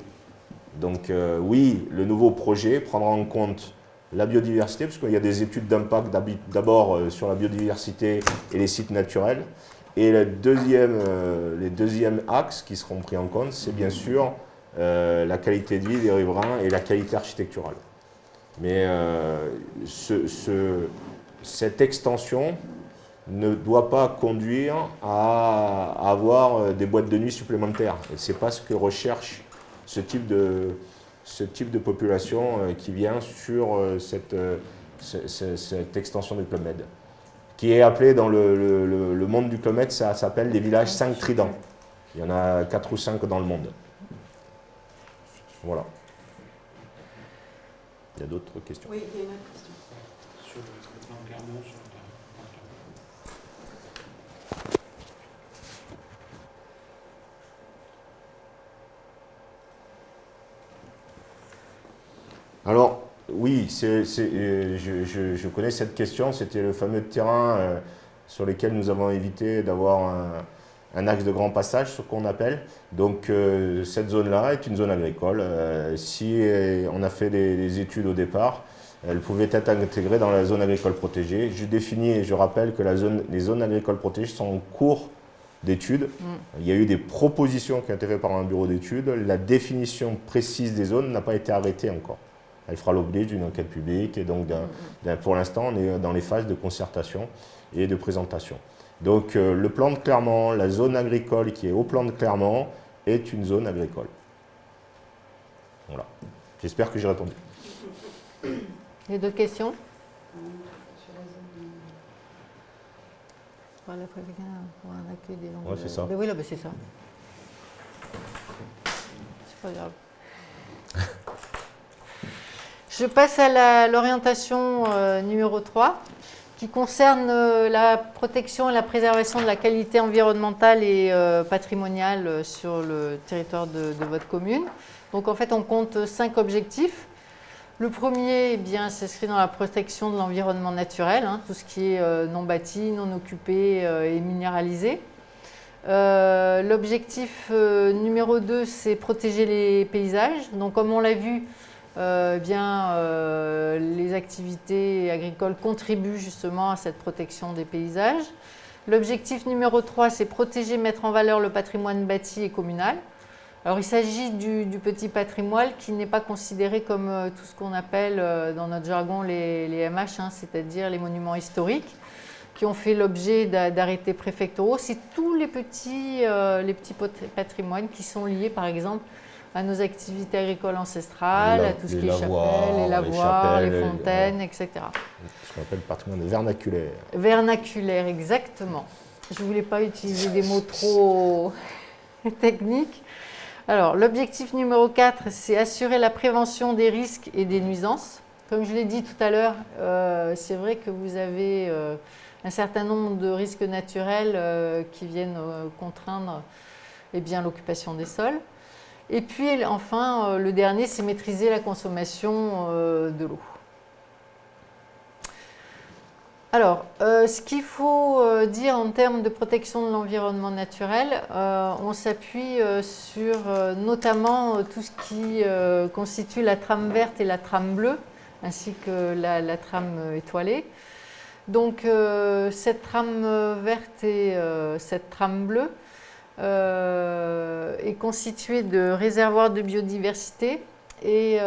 Donc, oui, le nouveau projet prendra en compte la biodiversité, parce qu'il y a des études d'impact d'abord sur la biodiversité et les sites naturels. Et les deuxièmes axes qui seront pris en compte, c'est bien sûr la qualité de vie des riverains et la qualité architecturale. Mais cette extension ne doit pas conduire à avoir des boîtes de nuit supplémentaires. Ce n'est pas ce que recherche ce type de population qui vient sur cette extension du Club Med. qui est appelé dans le monde du kilomètre, ça s'appelle les villages 5 tridents. Il y en a 4 ou 5 dans le monde. Voilà. Il y a d'autres questions? Oui, il y a une autre question. Sur le plan Clermont, sur la... Alors, oui, je connais cette question. C'était le fameux terrain sur lequel nous avons évité d'avoir un axe de grand passage, ce qu'on appelle. Donc, cette zone-là est une zone agricole. Si on a fait des études au départ, elle pouvait être intégrée dans la zone agricole protégée. Je définis et je rappelle que les zones agricoles protégées sont en cours d'études. Il y a eu des propositions qui ont été faites par un bureau d'études. La définition précise des zones n'a pas été arrêtée encore. Elle fera l'objet d'une enquête publique et donc pour l'instant on est dans les phases de concertation et de présentation. Donc le plan de Clermont, la zone agricole qui est au plan de Clermont est une zone agricole. Voilà. J'espère que j'ai répondu. Il y a d'autres questions? Sur la zone Voilà, pour un accueil des langues. Ouais, c'est ça. Mais oui, là, c'est ça. C'est pas grave. Je passe à l'orientation numéro 3, qui concerne la protection et la préservation de la qualité environnementale et patrimoniale sur le territoire de votre commune. Donc en fait, on compte 5 objectifs. Le premier, eh bien, s'inscrit dans la protection de l'environnement naturel, hein, tout ce qui est non bâti, non occupé et minéralisé. L'objectif numéro 2, c'est protéger les paysages. Donc comme on l'a vu, les activités agricoles contribuent justement à cette protection des paysages. L'objectif numéro 3, c'est protéger, mettre en valeur le patrimoine bâti et communal. Alors il s'agit du petit patrimoine qui n'est pas considéré comme tout ce qu'on appelle dans notre jargon les MH, hein, c'est-à-dire les monuments historiques qui ont fait l'objet d'arrêtés préfectoraux. C'est tous les petits patrimoines qui sont liés par exemple à nos activités agricoles ancestrales, à tout ce qui est chapelles, les lavoirs, les fontaines, etc. Ce qu'on appelle le patrimoine vernaculaire. Vernaculaire, exactement. Je ne voulais pas utiliser des mots trop techniques. Alors, l'objectif numéro 4, c'est assurer la prévention des risques et des nuisances. Comme je l'ai dit tout à l'heure, c'est vrai que vous avez un certain nombre de risques naturels qui viennent contraindre l'occupation des sols. Et puis enfin, le dernier, c'est maîtriser la consommation de l'eau. Alors, ce qu'il faut dire en termes de protection de l'environnement naturel, on s'appuie sur notamment tout ce qui constitue la trame verte et la trame bleue, ainsi que la trame étoilée. Donc, cette trame verte et cette trame bleue est constituée de réservoirs de biodiversité et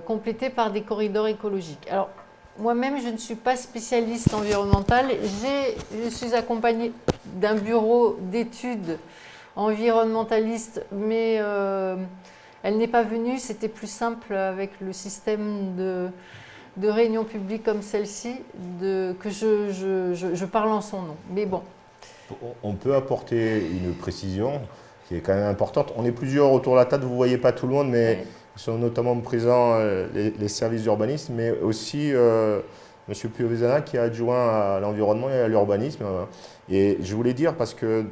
complétée par des corridors écologiques. Alors, moi-même, je ne suis pas spécialiste environnementale. Je suis accompagnée d'un bureau d'études environnementaliste, mais elle n'est pas venue. C'était plus simple avec le système de réunion publique comme celle-ci que je parle en son nom. Mais bon. On peut apporter une précision qui est quand même importante. On est plusieurs autour de la table, vous ne voyez pas tout le monde, mais oui. Ils sont notamment présents les services d'urbanisme, mais aussi M. Piovesana qui est adjoint à l'environnement et à l'urbanisme. Et je voulais dire, parce que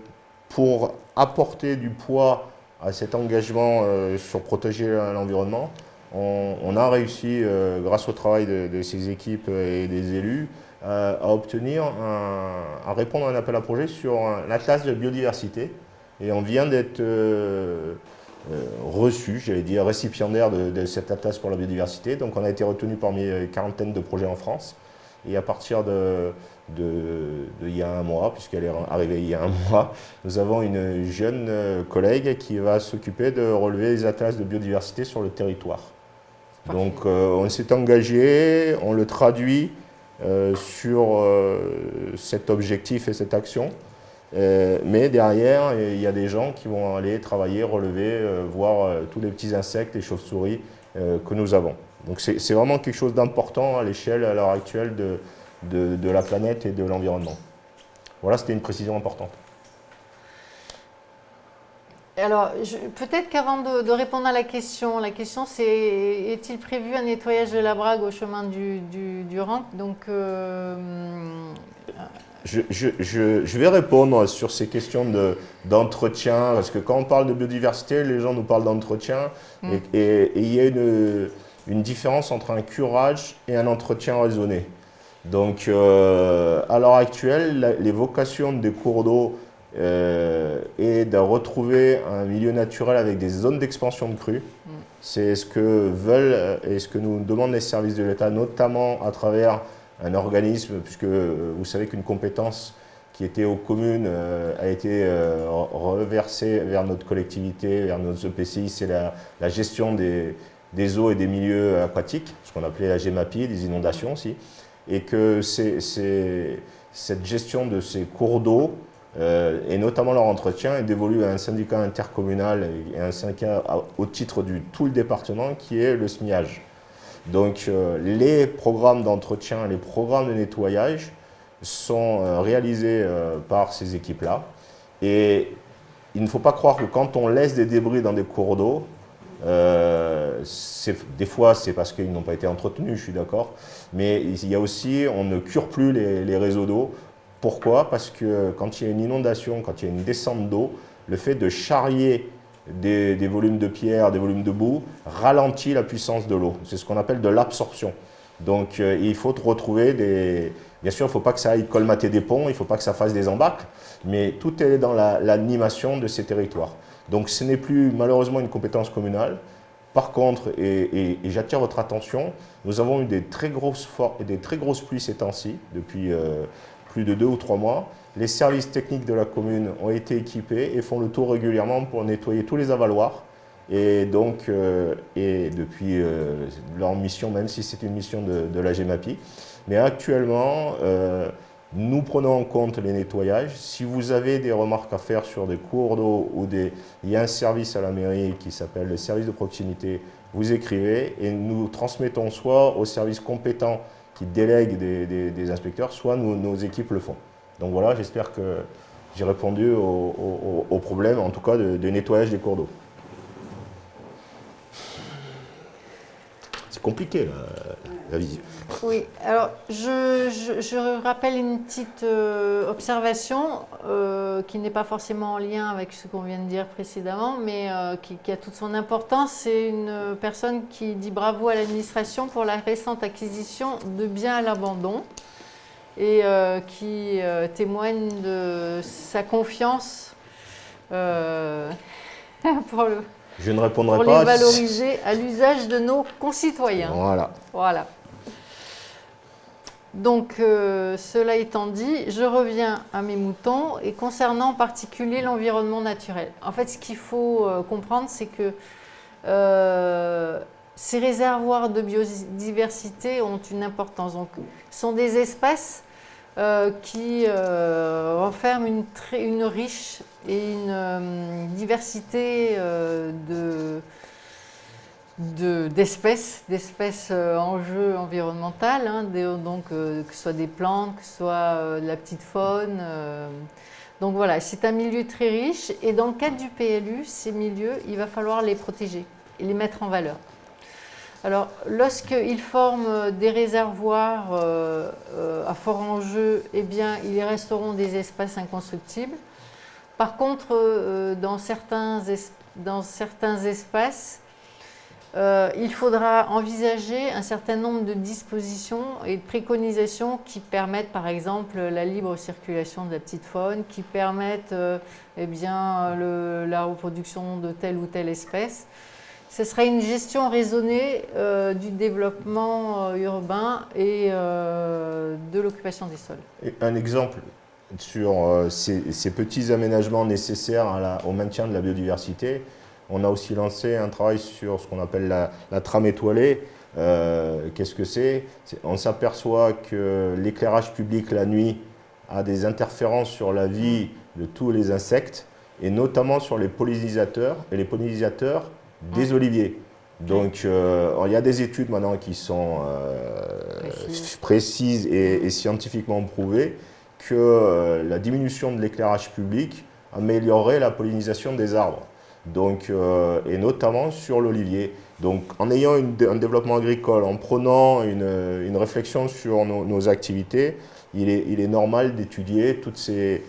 pour apporter du poids à cet engagement sur protéger l'environnement, on a réussi, grâce au travail de ces équipes et des élus, à obtenir, à répondre à un appel à projet sur l'atlas de biodiversité. Et on vient d'être reçu, j'allais dire récipiendaire de cet atlas pour la biodiversité. Donc on a été retenu parmi une quarantaine de projets en France. Et à partir de il y a un mois, puisqu'elle est arrivée il y a un mois, nous avons une jeune collègue qui va s'occuper de relever les atlas de biodiversité sur le territoire. Donc on s'est engagé, on le traduit sur cet objectif et cette action. Mais derrière, il y a des gens qui vont aller travailler, relever, voir tous les petits insectes et chauves-souris que nous avons. Donc c'est vraiment quelque chose d'important à l'échelle, à l'heure actuelle, de la planète et de l'environnement. Voilà, c'était une précision importante. Alors, peut-être qu'avant de répondre à la question c'est est-il prévu un nettoyage de la Brague au chemin du Ranc? Donc, je vais répondre sur ces questions d'entretien, parce que quand on parle de biodiversité, les gens nous parlent d'entretien, et il y a une différence entre un curage et un entretien raisonné. Donc, à l'heure actuelle, les vocations des cours d'eau est de retrouver un milieu naturel avec des zones d'expansion de crues. C'est ce que veulent et ce que nous demandent les services de l'État, notamment à travers un organisme, puisque vous savez qu'une compétence qui était aux communes a été reversée vers notre collectivité, vers nos EPCI, c'est la gestion des eaux et des milieux aquatiques, ce qu'on appelait la GEMAPI, des inondations aussi, et que cette gestion de ces cours d'eau, et notamment leur entretien, est dévolu à un syndicat intercommunal et un syndicat au titre de tout le département qui est le SMIAGE. Donc les programmes d'entretien, les programmes de nettoyage sont réalisés par ces équipes-là. Et il ne faut pas croire que quand on laisse des débris dans des cours d'eau, des fois c'est parce qu'ils n'ont pas été entretenus, je suis d'accord, mais il y a aussi, on ne cure plus les réseaux d'eau. Pourquoi? Parce que quand il y a une inondation, quand il y a une descente d'eau, le fait de charrier des volumes de pierre, des volumes de boue, ralentit la puissance de l'eau. C'est ce qu'on appelle de l'absorption. Donc il faut retrouver des... Bien sûr, il ne faut pas que ça aille colmater des ponts, il ne faut pas que ça fasse des embâcles, mais tout est dans l'animation de ces territoires. Donc ce n'est plus malheureusement une compétence communale. Par contre, et j'attire votre attention, nous avons eu des très grosses pluies ces temps-ci, depuis plus de 2 ou 3 mois. Les services techniques de la commune ont été équipés et font le tour régulièrement pour nettoyer tous les avaloirs. Et donc, et depuis leur mission, même si c'est une mission de la GEMAPI. Mais actuellement, nous prenons en compte les nettoyages. Si vous avez des remarques à faire sur des cours d'eau ou il y a un service à la mairie qui s'appelle le service de proximité, vous écrivez et nous transmettons soit aux services compétents qui délèguent des inspecteurs, soit nos équipes le font. Donc voilà, j'espère que j'ai répondu au problème, en tout cas, de nettoyage des cours d'eau. C'est compliqué, la vision. oui, alors je rappelle une petite observation qui n'est pas forcément en lien avec ce qu'on vient de dire précédemment, mais qui a toute son importance. C'est une personne qui dit bravo à l'administration pour la récente acquisition de biens à l'abandon et qui témoigne de sa confiance pour Je ne répondrai les pas. valoriser à l'usage de nos concitoyens. Voilà. Donc, cela étant dit, je reviens à mes moutons et concernant en particulier l'environnement naturel. En fait, ce qu'il faut comprendre, c'est que ces réservoirs de biodiversité ont une importance. Donc, ce sont des espaces qui renferment une riche et une diversité d'espèces en jeu environnemental, hein, donc que ce soit des plantes, que ce soit de la petite faune. Donc voilà, c'est un milieu très riche et dans le cadre du PLU, ces milieux, il va falloir les protéger et les mettre en valeur. Alors, lorsqu'ils forment des réservoirs à fort enjeu, eh bien, ils resteront des espaces inconstructibles. Par contre, dans certains espaces, il faudra envisager un certain nombre de dispositions et de préconisations qui permettent, par exemple, la libre circulation de la petite faune, qui permettent la reproduction de telle ou telle espèce. Ce sera une gestion raisonnée du développement urbain et de l'occupation des sols. Et un exemple sur ces petits aménagements nécessaires au maintien de la biodiversité. On a aussi lancé un travail sur ce qu'on appelle la trame étoilée. Qu'est-ce que c'est? On s'aperçoit que l'éclairage public la nuit a des interférences sur la vie de tous les insectes, et notamment sur les pollinisateurs, et les pollinisateurs des oliviers. Donc, il y a des études maintenant qui sont précises et scientifiquement prouvées que la diminution de l'éclairage public améliorerait la pollinisation des arbres, donc, et notamment sur l'olivier. Donc, en ayant un développement agricole, en prenant une réflexion sur nos activités, il est normal d'étudier toutes ces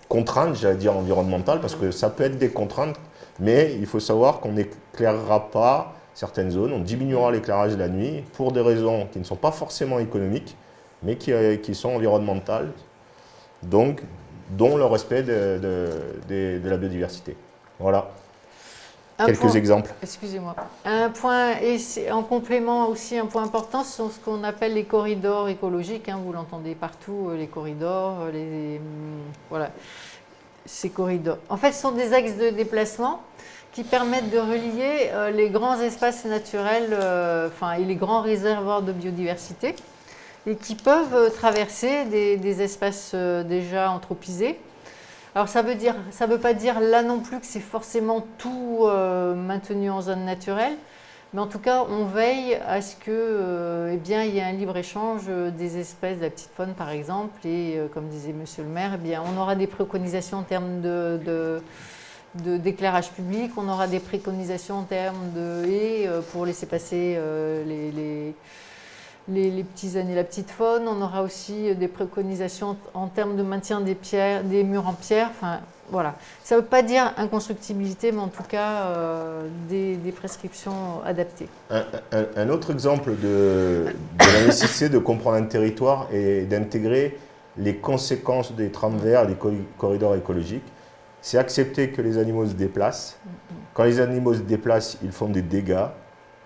contraintes, j'allais dire environnementales, parce que ça peut être des contraintes, mais il faut savoir qu'on n'éclairera pas certaines zones, on diminuera l'éclairage de la nuit pour des raisons qui ne sont pas forcément économiques, mais qui sont environnementales, donc, dont le respect de la biodiversité. Voilà. Quelques exemples. Excusez-moi. Un point, et en complément aussi, un point important, ce sont ce qu'on appelle les corridors écologiques. Hein, vous l'entendez partout, les corridors, voilà, ces corridors. En fait, ce sont des axes de déplacement qui permettent de relier les grands espaces naturels et les grands réservoirs de biodiversité et qui peuvent traverser des espaces déjà anthropisés. Alors ça veut pas dire là non plus que c'est forcément tout maintenu en zone naturelle, mais en tout cas on veille à ce que il y ait un libre-échange des espèces, de la petite faune par exemple, et comme disait Monsieur le maire, on aura des préconisations en termes d'éclairage public, on aura des préconisations en termes de haies pour laisser passer les petits ânes et la petite faune. On aura aussi des préconisations en termes de maintien des murs en pierre. Enfin, voilà. Ça ne veut pas dire inconstructibilité, mais en tout cas des prescriptions adaptées. Un autre exemple de la nécessité de comprendre un territoire et d'intégrer les conséquences des trames verts, des corridors écologiques, c'est accepter que les animaux se déplacent. Quand les animaux se déplacent, ils font des dégâts.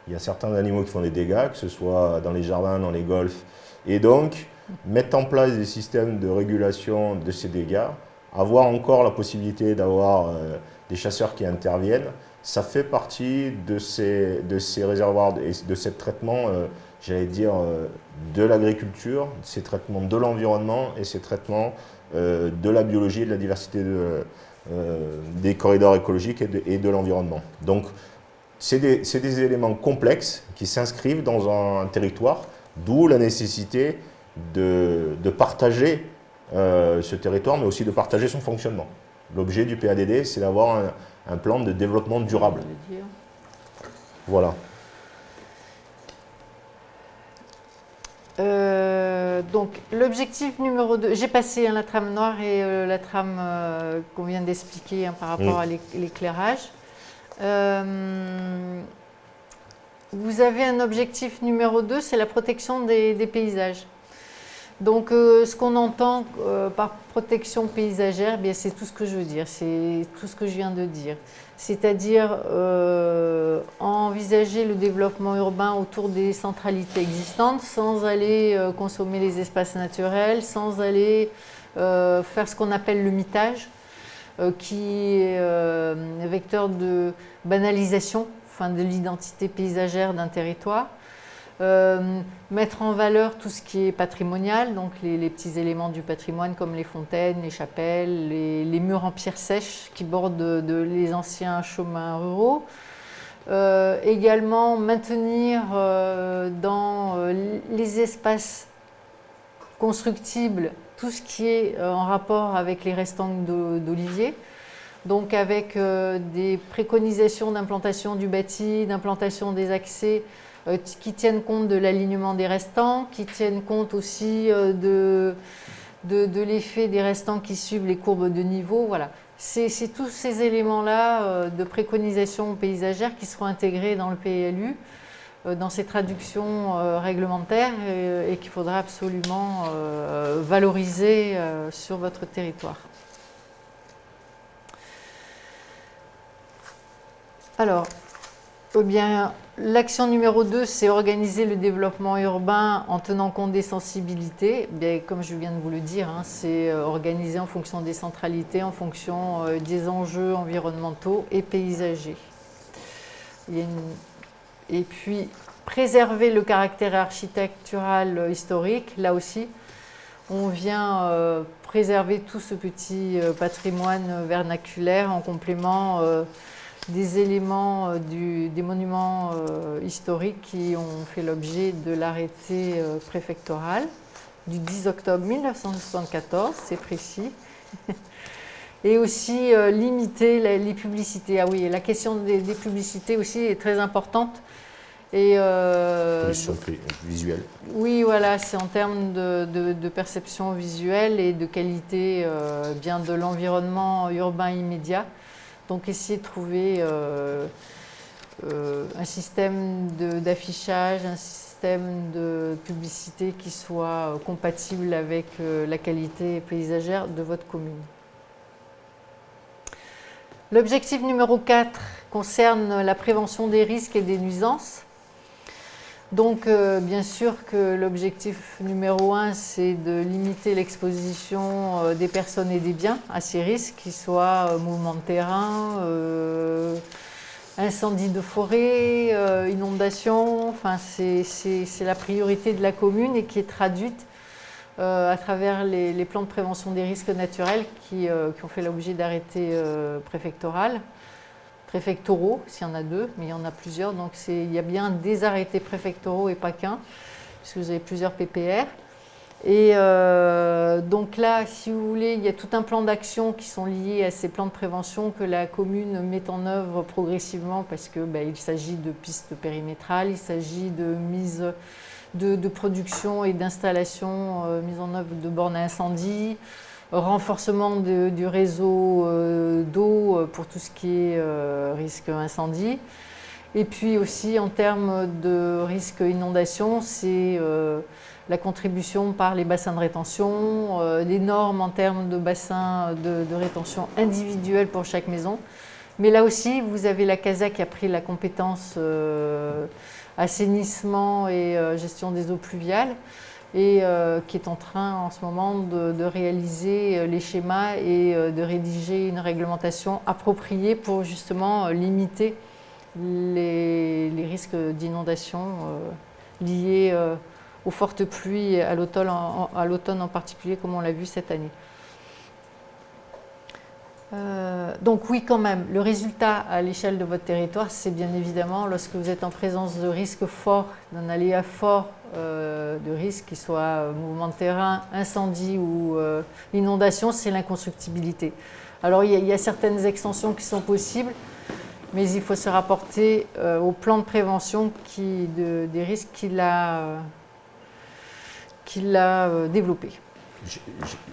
Il y a certains animaux qui font des dégâts, que ce soit dans les jardins, dans les golfs. Et donc, mettre en place des systèmes de régulation de ces dégâts, avoir encore la possibilité d'avoir des chasseurs qui interviennent, ça fait partie de ces réservoirs et de ces traitements, j'allais dire, de l'agriculture, ces traitements de l'environnement et ces traitements de la biologie et de la diversité des corridors écologiques et de l'environnement. Donc, c'est des éléments complexes qui s'inscrivent dans un territoire, d'où la nécessité de partager ce territoire, mais aussi de partager son fonctionnement. L'objet du PADD, c'est d'avoir un plan de développement durable. Voilà. Donc, l'objectif numéro 2, j'ai passé la trame noire et la trame qu'on vient d'expliquer par rapport à l'éclairage. Vous avez un objectif numéro 2, c'est la protection des paysages. Donc ce qu'on entend par protection paysagère, c'est tout ce que je veux dire, c'est tout ce que je viens de dire. C'est-à-dire envisager le développement urbain autour des centralités existantes sans aller consommer les espaces naturels, sans aller faire ce qu'on appelle le mitage. Qui est vecteur de banalisation de l'identité paysagère d'un territoire. Mettre en valeur tout ce qui est patrimonial, donc les petits éléments du patrimoine comme les fontaines, les chapelles, les murs en pierre sèche qui bordent les anciens chemins ruraux. Également maintenir dans les espaces constructibles tout ce qui est en rapport avec les restants d'oliviers, donc avec des préconisations d'implantation du bâti, d'implantation des accès qui tiennent compte de l'alignement des restants, qui tiennent compte aussi de l'effet des restants qui suivent les courbes de niveau. Voilà. C'est tous ces éléments-là de préconisation paysagère qui seront intégrés dans le PLU, dans ces traductions réglementaires et qu'il faudra absolument valoriser sur votre territoire. Alors, l'action numéro 2, c'est organiser le développement urbain en tenant compte des sensibilités. Comme je viens de vous le dire, c'est organiser en fonction des centralités, en fonction des enjeux environnementaux et paysagers. Et puis, préserver le caractère architectural historique, là aussi, on vient préserver tout ce petit patrimoine vernaculaire en complément des éléments des monuments historiques qui ont fait l'objet de l'arrêté préfectoral du 10 octobre 1974, c'est précis. Et aussi limiter les publicités. Ah oui, la question des publicités aussi est très importante. Et, Pollution visuelle. oui, voilà, c'est en termes de perception visuelle et de qualité bien de l'environnement urbain immédiat. Donc essayer de trouver un système d'affichage, un système de publicité qui soit compatible avec la qualité paysagère de votre commune. L'objectif numéro 4 concerne la prévention des risques et des nuisances. Donc, bien sûr que l'objectif numéro 1, c'est de limiter l'exposition des personnes et des biens à ces risques, qu'ils soient mouvements de terrain, incendies de forêt, inondations. Enfin, c'est la priorité de la commune et qui est traduite à travers les plans de prévention des risques naturels qui ont fait l'objet d'arrêtés préfectoraux, s'il y en a 2, mais il y en a plusieurs. Donc il y a bien des arrêtés préfectoraux et pas qu'un, puisque vous avez plusieurs PPR. Et donc là, si vous voulez, il y a tout un plan d'action qui sont liés à ces plans de prévention que la commune met en œuvre progressivement parce que il s'agit de pistes périmétrales, il s'agit de mise de production et d'installation, mise en œuvre de bornes à incendie, renforcement du réseau d'eau pour tout ce qui est risque incendie. Et puis aussi en termes de risque inondation, c'est la contribution par les bassins de rétention, les normes en termes de bassins de rétention individuels pour chaque maison. Mais là aussi, vous avez la CASA qui a pris la compétence assainissement et gestion des eaux pluviales et qui est en train en ce moment de réaliser les schémas et de rédiger une réglementation appropriée pour justement limiter les risques d'inondation liés aux fortes pluies à l'automne en particulier, comme on l'a vu cette année. Donc oui, quand même, le résultat à l'échelle de votre territoire, c'est bien évidemment lorsque vous êtes en présence de risques forts, d'un aléa fort de risques, qu'il soit mouvement de terrain, incendie ou inondation, c'est l'inconstructibilité. Alors il y a certaines extensions qui sont possibles, mais il faut se rapporter au plan de prévention des risques qu'il a développé.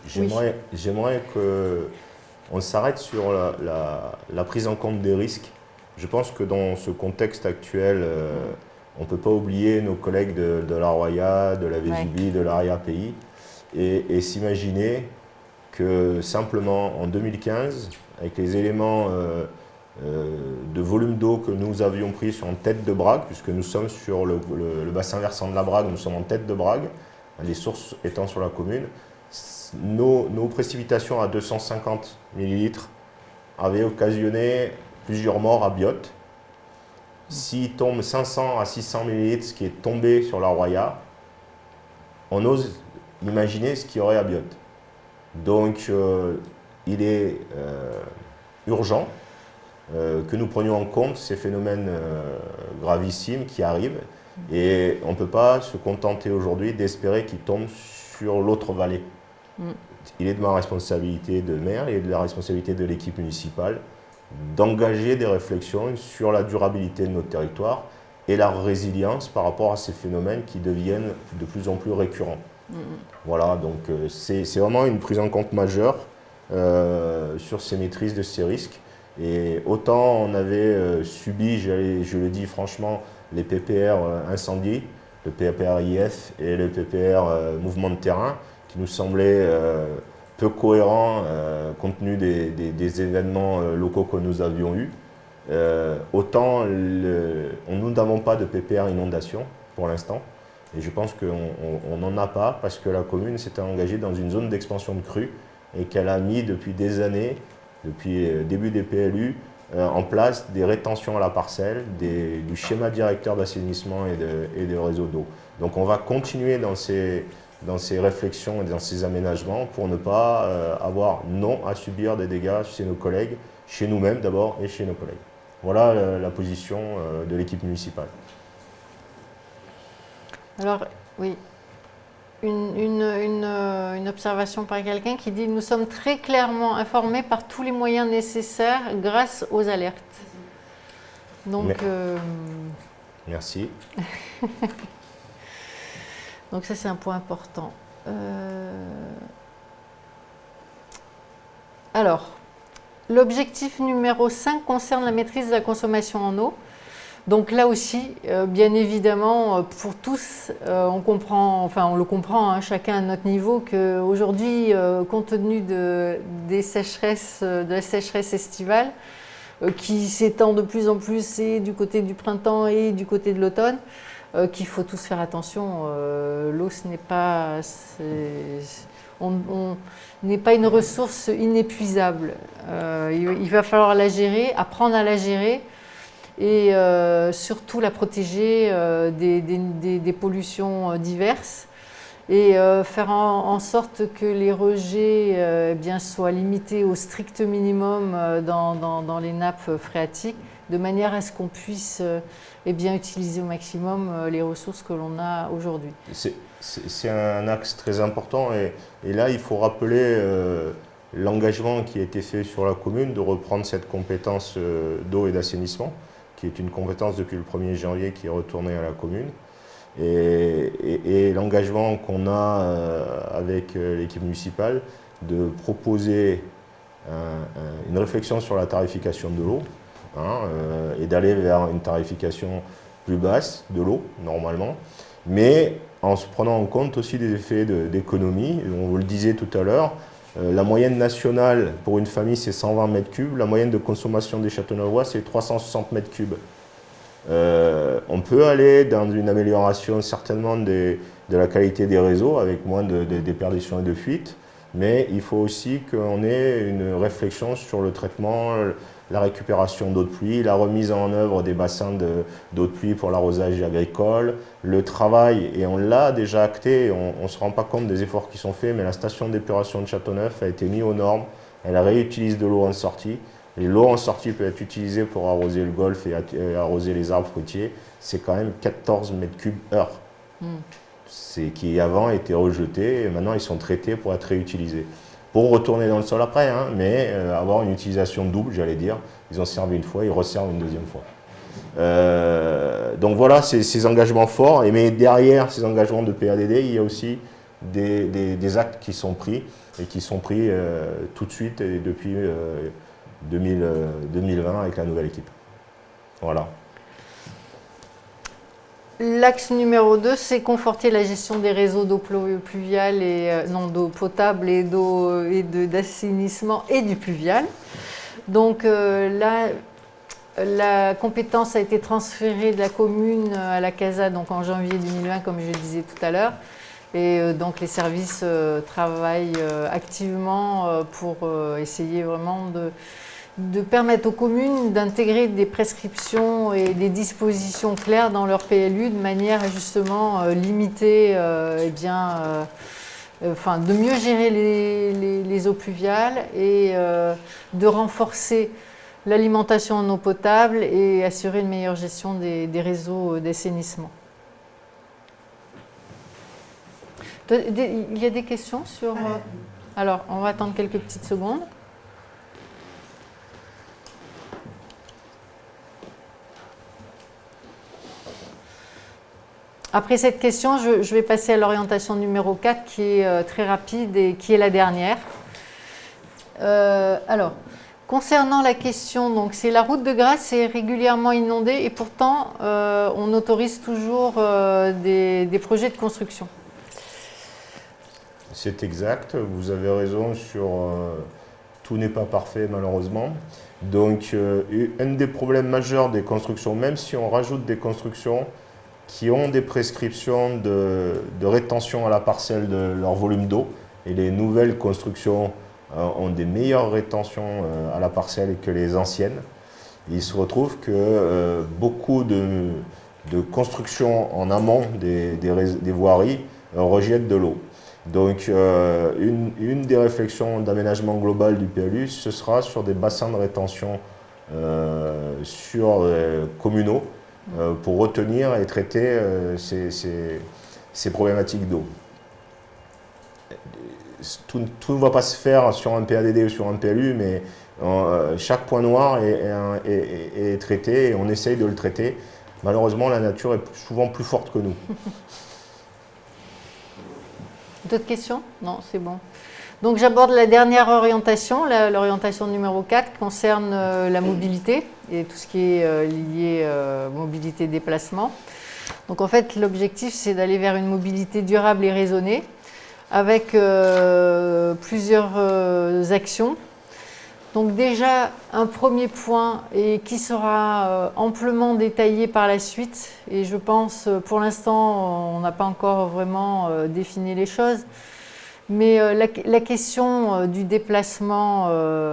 J'aimerais qu'on s'arrête sur la prise en compte des risques. Je pense que dans ce contexte actuel, on ne peut pas oublier nos collègues de la Roya, de la Vésubie, de l'ARIA-Pays, et s'imaginer que simplement en 2015, avec les éléments de volume d'eau que nous avions pris en tête de Brague, puisque nous sommes sur le bassin versant de la Brague, nous sommes en tête de Brague, les sources étant sur la commune, nos précipitations à 250 ml avaient occasionné plusieurs morts à Biote. S'il tombe 500 à 600 ml, ce qui est tombé sur la Roya, on ose imaginer ce qu'il y aurait à Biote. Donc il est urgent que nous prenions en compte ces phénomènes gravissimes qui arrivent et on ne peut pas se contenter aujourd'hui d'espérer qu'ils tombent sur l'autre vallée. Il est de ma responsabilité de maire et de la responsabilité de l'équipe municipale d'engager des réflexions sur la durabilité de notre territoire et la résilience par rapport à ces phénomènes qui deviennent de plus en plus récurrents. Voilà, donc c'est vraiment une prise en compte majeure sur ces maîtrises de ces risques. Et autant on avait subi, je le dis franchement, les PPR incendie, le PPR IF et le PPR mouvement de terrain, qui nous semblaient peu cohérents compte tenu des événements locaux que nous avions eus. Autant nous n'avons pas de PPR inondation pour l'instant. Et je pense qu'on n'en a pas parce que la commune s'était engagée dans une zone d'expansion de crue et qu'elle a mis depuis des années, depuis le début des PLU, en place des rétentions à la parcelle, du schéma directeur d'assainissement et de réseau d'eau. Donc on va continuer dans ces réflexions et dans ces aménagements pour ne pas avoir à subir des dégâts chez nos collègues, chez nous-mêmes d'abord et chez nos collègues. Voilà la position de l'équipe municipale. Alors, oui, une observation par quelqu'un qui dit « Nous sommes très clairement informés par tous les moyens nécessaires grâce aux alertes ». Donc, Merci. donc ça, c'est un point important. Alors, l'objectif numéro 5 concerne la maîtrise de la consommation en eau. Donc là aussi, bien évidemment, pour tous, on comprend, enfin on le comprend, hein, chacun à notre niveau, qu'aujourd'hui, compte tenu de la sécheresse estivale, qui s'étend de plus en plus et du côté du printemps et du côté de l'automne, qu'il faut tous faire attention. L'eau, ce n'est pas, on n'est pas une ressource inépuisable. Il va falloir la gérer, apprendre à la gérer, et surtout la protéger des pollutions diverses, et faire en sorte que les rejets soient limités au strict minimum dans les nappes phréatiques, de manière à ce qu'on puisse utiliser au maximum les ressources que l'on a aujourd'hui. C'est un axe très important, et là il faut rappeler l'engagement qui a été fait sur la commune de reprendre cette compétence d'eau et d'assainissement, qui est une compétence depuis le 1er janvier qui est retournée à la commune. Et l'engagement qu'on a avec l'équipe municipale de proposer une réflexion sur la tarification de l'eau, et d'aller vers une tarification plus basse de l'eau, normalement, mais en se prenant en compte aussi des effets d'économie. On vous le disait tout à l'heure, la moyenne nationale pour une famille, c'est 120 mètres cubes. La moyenne de consommation des Châteauneuffois, c'est 360 mètres cubes. On peut aller dans une amélioration certainement de la qualité des réseaux avec moins de déperditions et de fuites, mais il faut aussi qu'on ait une réflexion sur le traitement, la récupération d'eau de pluie, la remise en œuvre des bassins d'eau de pluie pour l'arrosage agricole, le travail, et on l'a déjà acté, on ne se rend pas compte des efforts qui sont faits, mais la station d'épuration de Châteauneuf a été mise aux normes, elle réutilise de l'eau en sortie, et l'eau en sortie peut être utilisée pour arroser le golfe et arroser les arbres fruitiers, c'est quand même 14 mètres cubes heure. Qui avant étaient rejetés, et maintenant ils sont traités pour être réutilisés. Pour retourner dans le sol après, mais avoir une utilisation double, j'allais dire. Ils ont servi une fois, ils resservent une deuxième fois. Donc voilà, ces engagements forts, mais derrière ces engagements de PADD, il y a aussi des actes qui sont pris, et qui sont pris tout de suite et depuis 2020 avec la nouvelle équipe. Voilà. L'axe numéro 2, c'est conforter la gestion des réseaux d'eau pluviale d'eau potable et d'assainissement et du pluvial. Donc là, la compétence a été transférée de la commune à la CASA donc en janvier 2020, comme je le disais tout à l'heure. Et donc les services travaillent activement pour essayer vraiment de permettre aux communes d'intégrer des prescriptions et des dispositions claires dans leur PLU de manière à justement limiter, de mieux gérer les eaux pluviales et de renforcer l'alimentation en eau potable et assurer une meilleure gestion des réseaux d'assainissement. Il y a des questions sur... Alors, on va attendre quelques petites secondes. Après cette question, je vais passer à l'orientation numéro 4 qui est très rapide et qui est la dernière. Alors, concernant la question, donc c'est la route de Grasse est régulièrement inondée et pourtant on autorise toujours des projets de construction. C'est exact, vous avez raison sur tout n'est pas parfait malheureusement. Donc un des problèmes majeurs des constructions, même si on rajoute des constructions qui ont des prescriptions de rétention à la parcelle de leur volume d'eau, et les nouvelles constructions ont des meilleures rétentions à la parcelle que les anciennes. Il se retrouve que beaucoup de constructions en amont des voiries rejettent de l'eau. Donc une des réflexions d'aménagement global du PLU, ce sera sur des bassins de rétention communaux pour retenir et traiter ces problématiques d'eau. Tout ne va pas se faire sur un PADD ou sur un PLU, mais chaque point noir est traité et on essaye de le traiter. Malheureusement, la nature est souvent plus forte que nous. D'autres questions? Non, c'est bon. Donc j'aborde la dernière orientation, l'orientation numéro 4, qui concerne la mobilité et tout ce qui est lié mobilité-déplacement. Donc en fait, l'objectif, c'est d'aller vers une mobilité durable et raisonnée avec plusieurs actions. Donc déjà, un premier point et qui sera amplement détaillé par la suite, et je pense, pour l'instant, on n'a pas encore vraiment défini les choses, mais la question du déplacement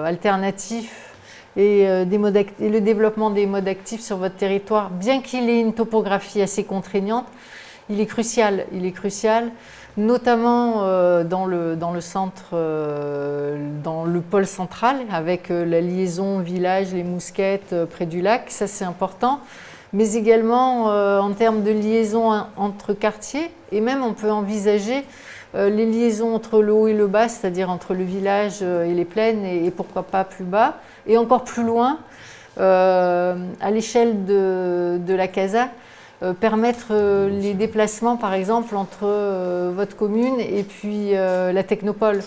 alternatif et le développement des modes actifs sur votre territoire, bien qu'il ait une topographie assez contraignante, il est crucial. Il est crucial, notamment dans le centre, dans le pôle central, avec la liaison village, les Mousquettes près du lac, ça c'est important, mais également en termes de liaison entre quartiers, et même on peut envisager les liaisons entre le haut et le bas, c'est-à-dire entre le village et les plaines, et pourquoi pas plus bas, et encore plus loin, à l'échelle de la CASA, permettre les déplacements, par exemple, entre votre commune et puis la technopole,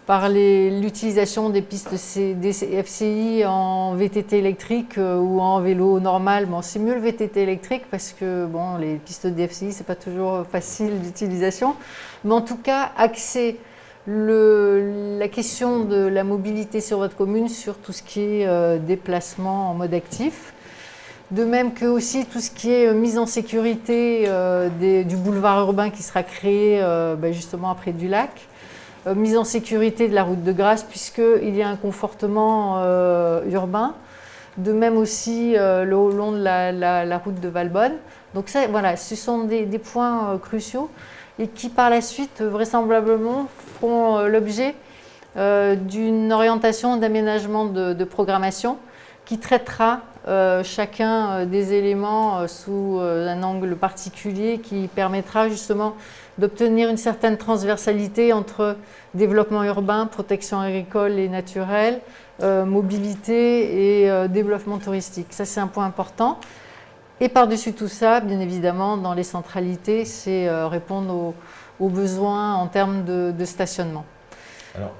par l'utilisation des pistes des FCI en VTT électrique ou en vélo normal. Bon, c'est mieux le VTT électrique parce que bon, les pistes des FCI, c'est pas toujours facile d'utilisation. Mais en tout cas, axer la question de la mobilité sur votre commune sur tout ce qui est déplacement en mode actif. De même que aussi tout ce qui est mise en sécurité du boulevard urbain qui sera créé justement après du lac. Mise en sécurité de la route de Grasse puisqu'il y a un confortement urbain. De même aussi le long de la route de Valbonne. Donc ça, voilà, ce sont des points cruciaux et qui par la suite vraisemblablement feront l'objet d'une orientation d'aménagement de programmation qui traitera chacun des éléments sous un angle particulier qui permettra justement d'obtenir une certaine transversalité entre développement urbain, protection agricole et naturelle, mobilité et développement touristique. Ça, c'est un point important. Et par-dessus tout ça, bien évidemment, dans les centralités, c'est répondre aux besoins en termes de stationnement. Alors,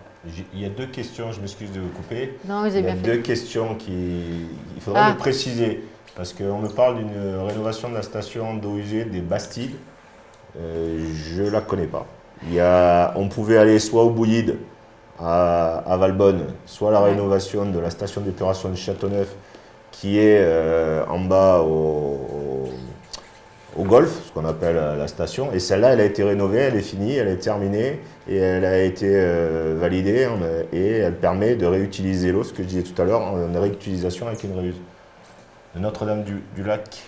il y a deux questions, je m'excuse de vous couper. Non, vous avez il y a bien fait. deux questions il faudrait le préciser, parce qu'on me parle d'une rénovation de la station d'eau usée des Bastides. Je ne la connais pas. On pouvait aller soit au Bouillide à Valbonne, soit la rénovation de la station d'épuration de Châteauneuf, qui est en bas au golf, ce qu'on appelle la station. Et celle-là, elle a été rénovée, elle est finie, elle est terminée et elle a été validée et elle permet de réutiliser l'eau, ce que je disais tout à l'heure, en réutilisation avec une réuse. Notre-Dame du Lac.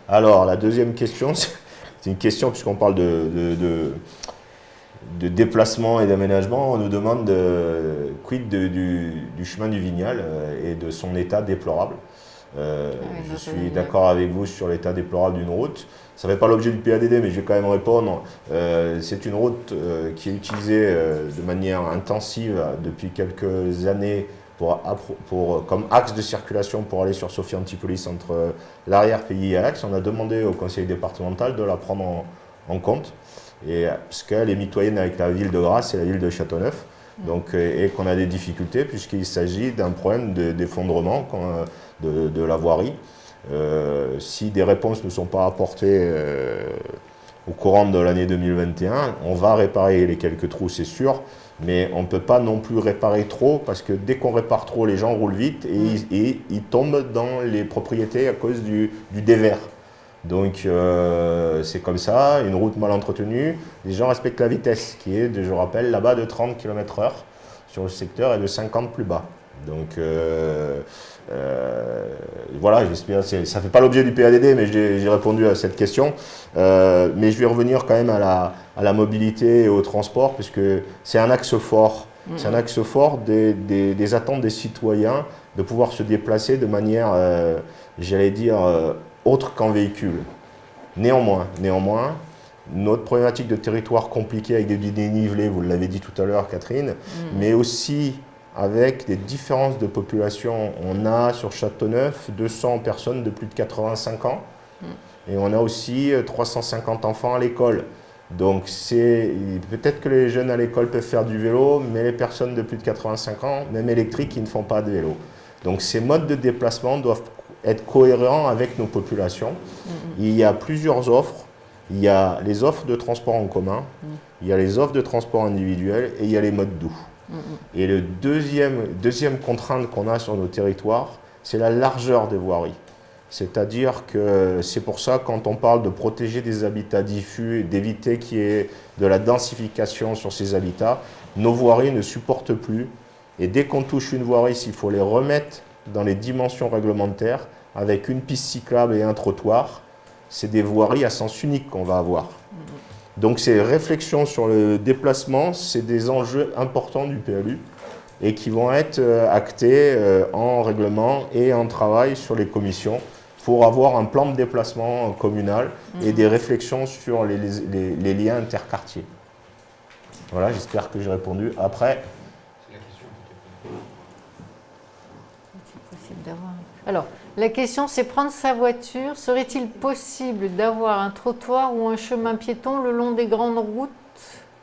Alors, la deuxième question, c'est une question puisqu'on parle de déplacement et d'aménagement. On nous demande quid du chemin du Vignal et de son état déplorable. Je suis d'accord avec vous sur l'état déplorable d'une route. Ça ne fait pas l'objet du PADD, mais je vais quand même répondre. C'est une route qui est utilisée de manière intensive depuis quelques années comme axe de circulation pour aller sur Sophia Antipolis entre l'arrière-pays et l'axe. On a demandé au conseil départemental de la prendre en compte, parce qu'elle est mitoyenne avec la ville de Grasse et la ville de Châteauneuf. Donc, et qu'on a des difficultés puisqu'il s'agit d'un problème d'effondrement de la voirie. Si des réponses ne sont pas apportées au courant de l'année 2021, on va réparer les quelques trous, c'est sûr, mais on ne peut pas non plus réparer trop parce que dès qu'on répare trop, les gens roulent vite et ils tombent dans les propriétés à cause du dévers. Donc c'est comme ça, une route mal entretenue, les gens respectent la vitesse qui est, je rappelle, là-bas de 30 km/h sur le secteur et de 50 plus bas. Donc voilà, j'espère, ça ne fait pas l'objet du PADD, mais j'ai répondu à cette question. Mais je vais revenir quand même à la mobilité et au transport, puisque c'est un axe fort C'est un axe fort des attentes des citoyens de pouvoir se déplacer de manière, j'allais dire, autre qu'en véhicule. Néanmoins, notre problématique de territoire compliqué avec des dénivelés, vous l'avez dit tout à l'heure Catherine, mais aussi avec des différences de population. On a sur Châteauneuf 200 personnes de plus de 85 ans et on a aussi 350 enfants à l'école. Donc peut-être que les jeunes à l'école peuvent faire du vélo, mais les personnes de plus de 85 ans, même électriques, ils ne font pas de vélo. Donc ces modes de déplacement doivent être cohérents avec nos populations. Il y a plusieurs offres. Il y a les offres de transport en commun, il y a les offres de transport individuel et il y a les modes doux. Et le deuxième contrainte qu'on a sur nos territoires, c'est la largeur des voiries. C'est-à-dire que c'est pour ça, quand on parle de protéger des habitats diffus et d'éviter qu'il y ait de la densification sur ces habitats, nos voiries ne supportent plus. Et dès qu'on touche une voirie, il faut les remettre dans les dimensions réglementaires avec une piste cyclable et un trottoir. C'est des voiries à sens unique qu'on va avoir. Donc ces réflexions sur le déplacement, c'est des enjeux importants du PLU et qui vont être actés en règlement et en travail sur les commissions pour avoir un plan de déplacement communal et des réflexions sur les liens interquartiers. Voilà, j'espère que j'ai répondu. Après, C'est la question peut-être. C'est possible d'avoir. Alors, la question, c'est prendre sa voiture. Serait-il possible d'avoir un trottoir ou un chemin piéton le long des grandes routes,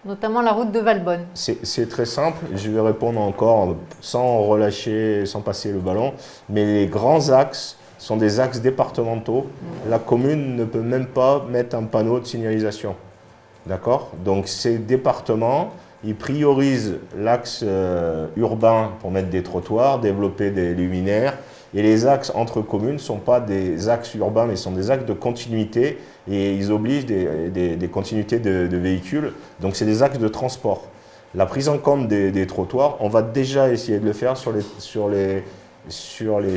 notamment la route de Valbonne? c'est très simple. Je vais répondre encore sans relâcher, sans passer le ballon. Mais les grands axes sont des axes départementaux. La commune ne peut même pas mettre un panneau de signalisation. D'accord? Donc ces départements, ils priorisent l'axe urbain pour mettre des trottoirs, développer des luminaires. Et les axes entre communes ne sont pas des axes urbains, mais sont des axes de continuité. Et ils obligent des continuités de véhicules. Donc c'est des axes de transport. La prise en compte des trottoirs, on va déjà essayer de le faire sur les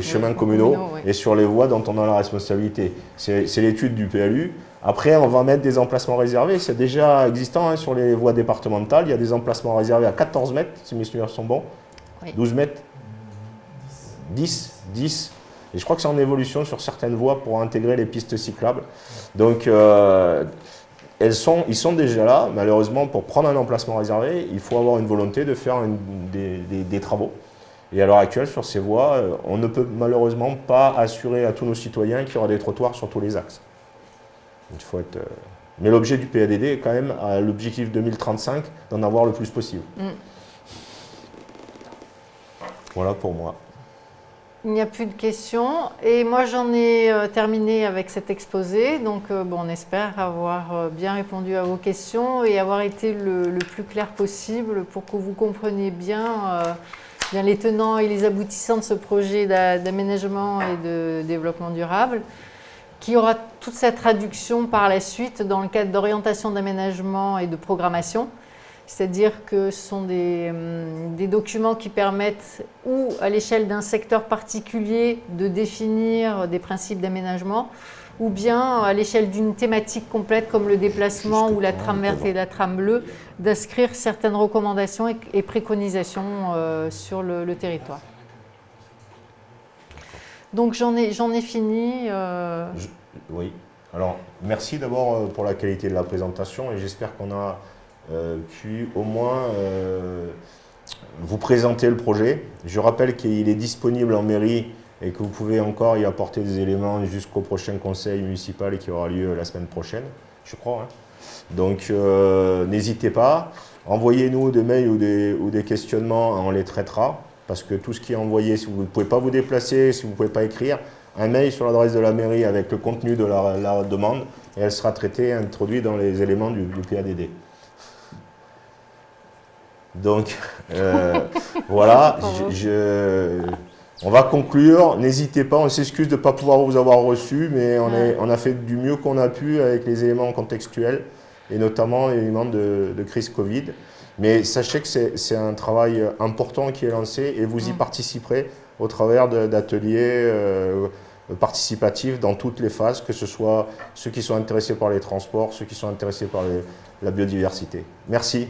chemins communaux oui. et sur les voies dont on a la responsabilité. C'est l'étude du PLU. Après, on va mettre des emplacements réservés. C'est déjà existant sur les voies départementales. Il y a des emplacements réservés à 14 mètres, si mes souvenirs sont bons. Oui. 12 mètres 10. Et je crois que c'est en évolution sur certaines voies pour intégrer les pistes cyclables. Donc, ils sont déjà là. Malheureusement, pour prendre un emplacement réservé, il faut avoir une volonté de faire des travaux. Et à l'heure actuelle, sur ces voies, on ne peut malheureusement pas assurer à tous nos citoyens qu'il y aura des trottoirs sur tous les axes. Il faut être... Mais l'objet du PADD est quand même à l'objectif 2035 d'en avoir le plus possible. Voilà pour moi. Il n'y a plus de questions. Et moi, j'en ai terminé avec cet exposé. Donc, on espère avoir bien répondu à vos questions et avoir été le plus clair possible pour que vous compreniez bien les tenants et les aboutissants de ce projet d'aménagement et de développement durable, qui aura toute sa traduction par la suite dans le cadre d'orientation d'aménagement et de programmation. C'est-à-dire que ce sont des documents qui permettent, ou à l'échelle d'un secteur particulier, de définir des principes d'aménagement, ou bien à l'échelle d'une thématique complète comme le déplacement ou la trame verte et la trame bleue, d'inscrire certaines recommandations et préconisations sur le territoire. Donc j'en ai fini. Oui. Alors, merci d'abord pour la qualité de la présentation et j'espère qu'on a pu au moins vous présenter le projet. Je rappelle qu'il est disponible en mairie et que vous pouvez encore y apporter des éléments jusqu'au prochain conseil municipal et qui aura lieu la semaine prochaine, je crois. Hein. Donc, n'hésitez pas. Envoyez-nous des mails ou des questionnements, on les traitera. Parce que tout ce qui est envoyé, si vous ne pouvez pas vous déplacer, si vous ne pouvez pas écrire, un mail sur l'adresse de la mairie avec le contenu de la demande et elle sera traitée et introduite dans les éléments du PADD. Donc, voilà, on va conclure. N'hésitez pas, on s'excuse de ne pas pouvoir vous avoir reçu, mais on a fait du mieux qu'on a pu avec les éléments contextuels et notamment les éléments de crise Covid. Mais sachez que c'est un travail important qui est lancé et vous y participerez au travers d'ateliers participatifs dans toutes les phases, que ce soit ceux qui sont intéressés par les transports, ceux qui sont intéressés par la biodiversité. Merci.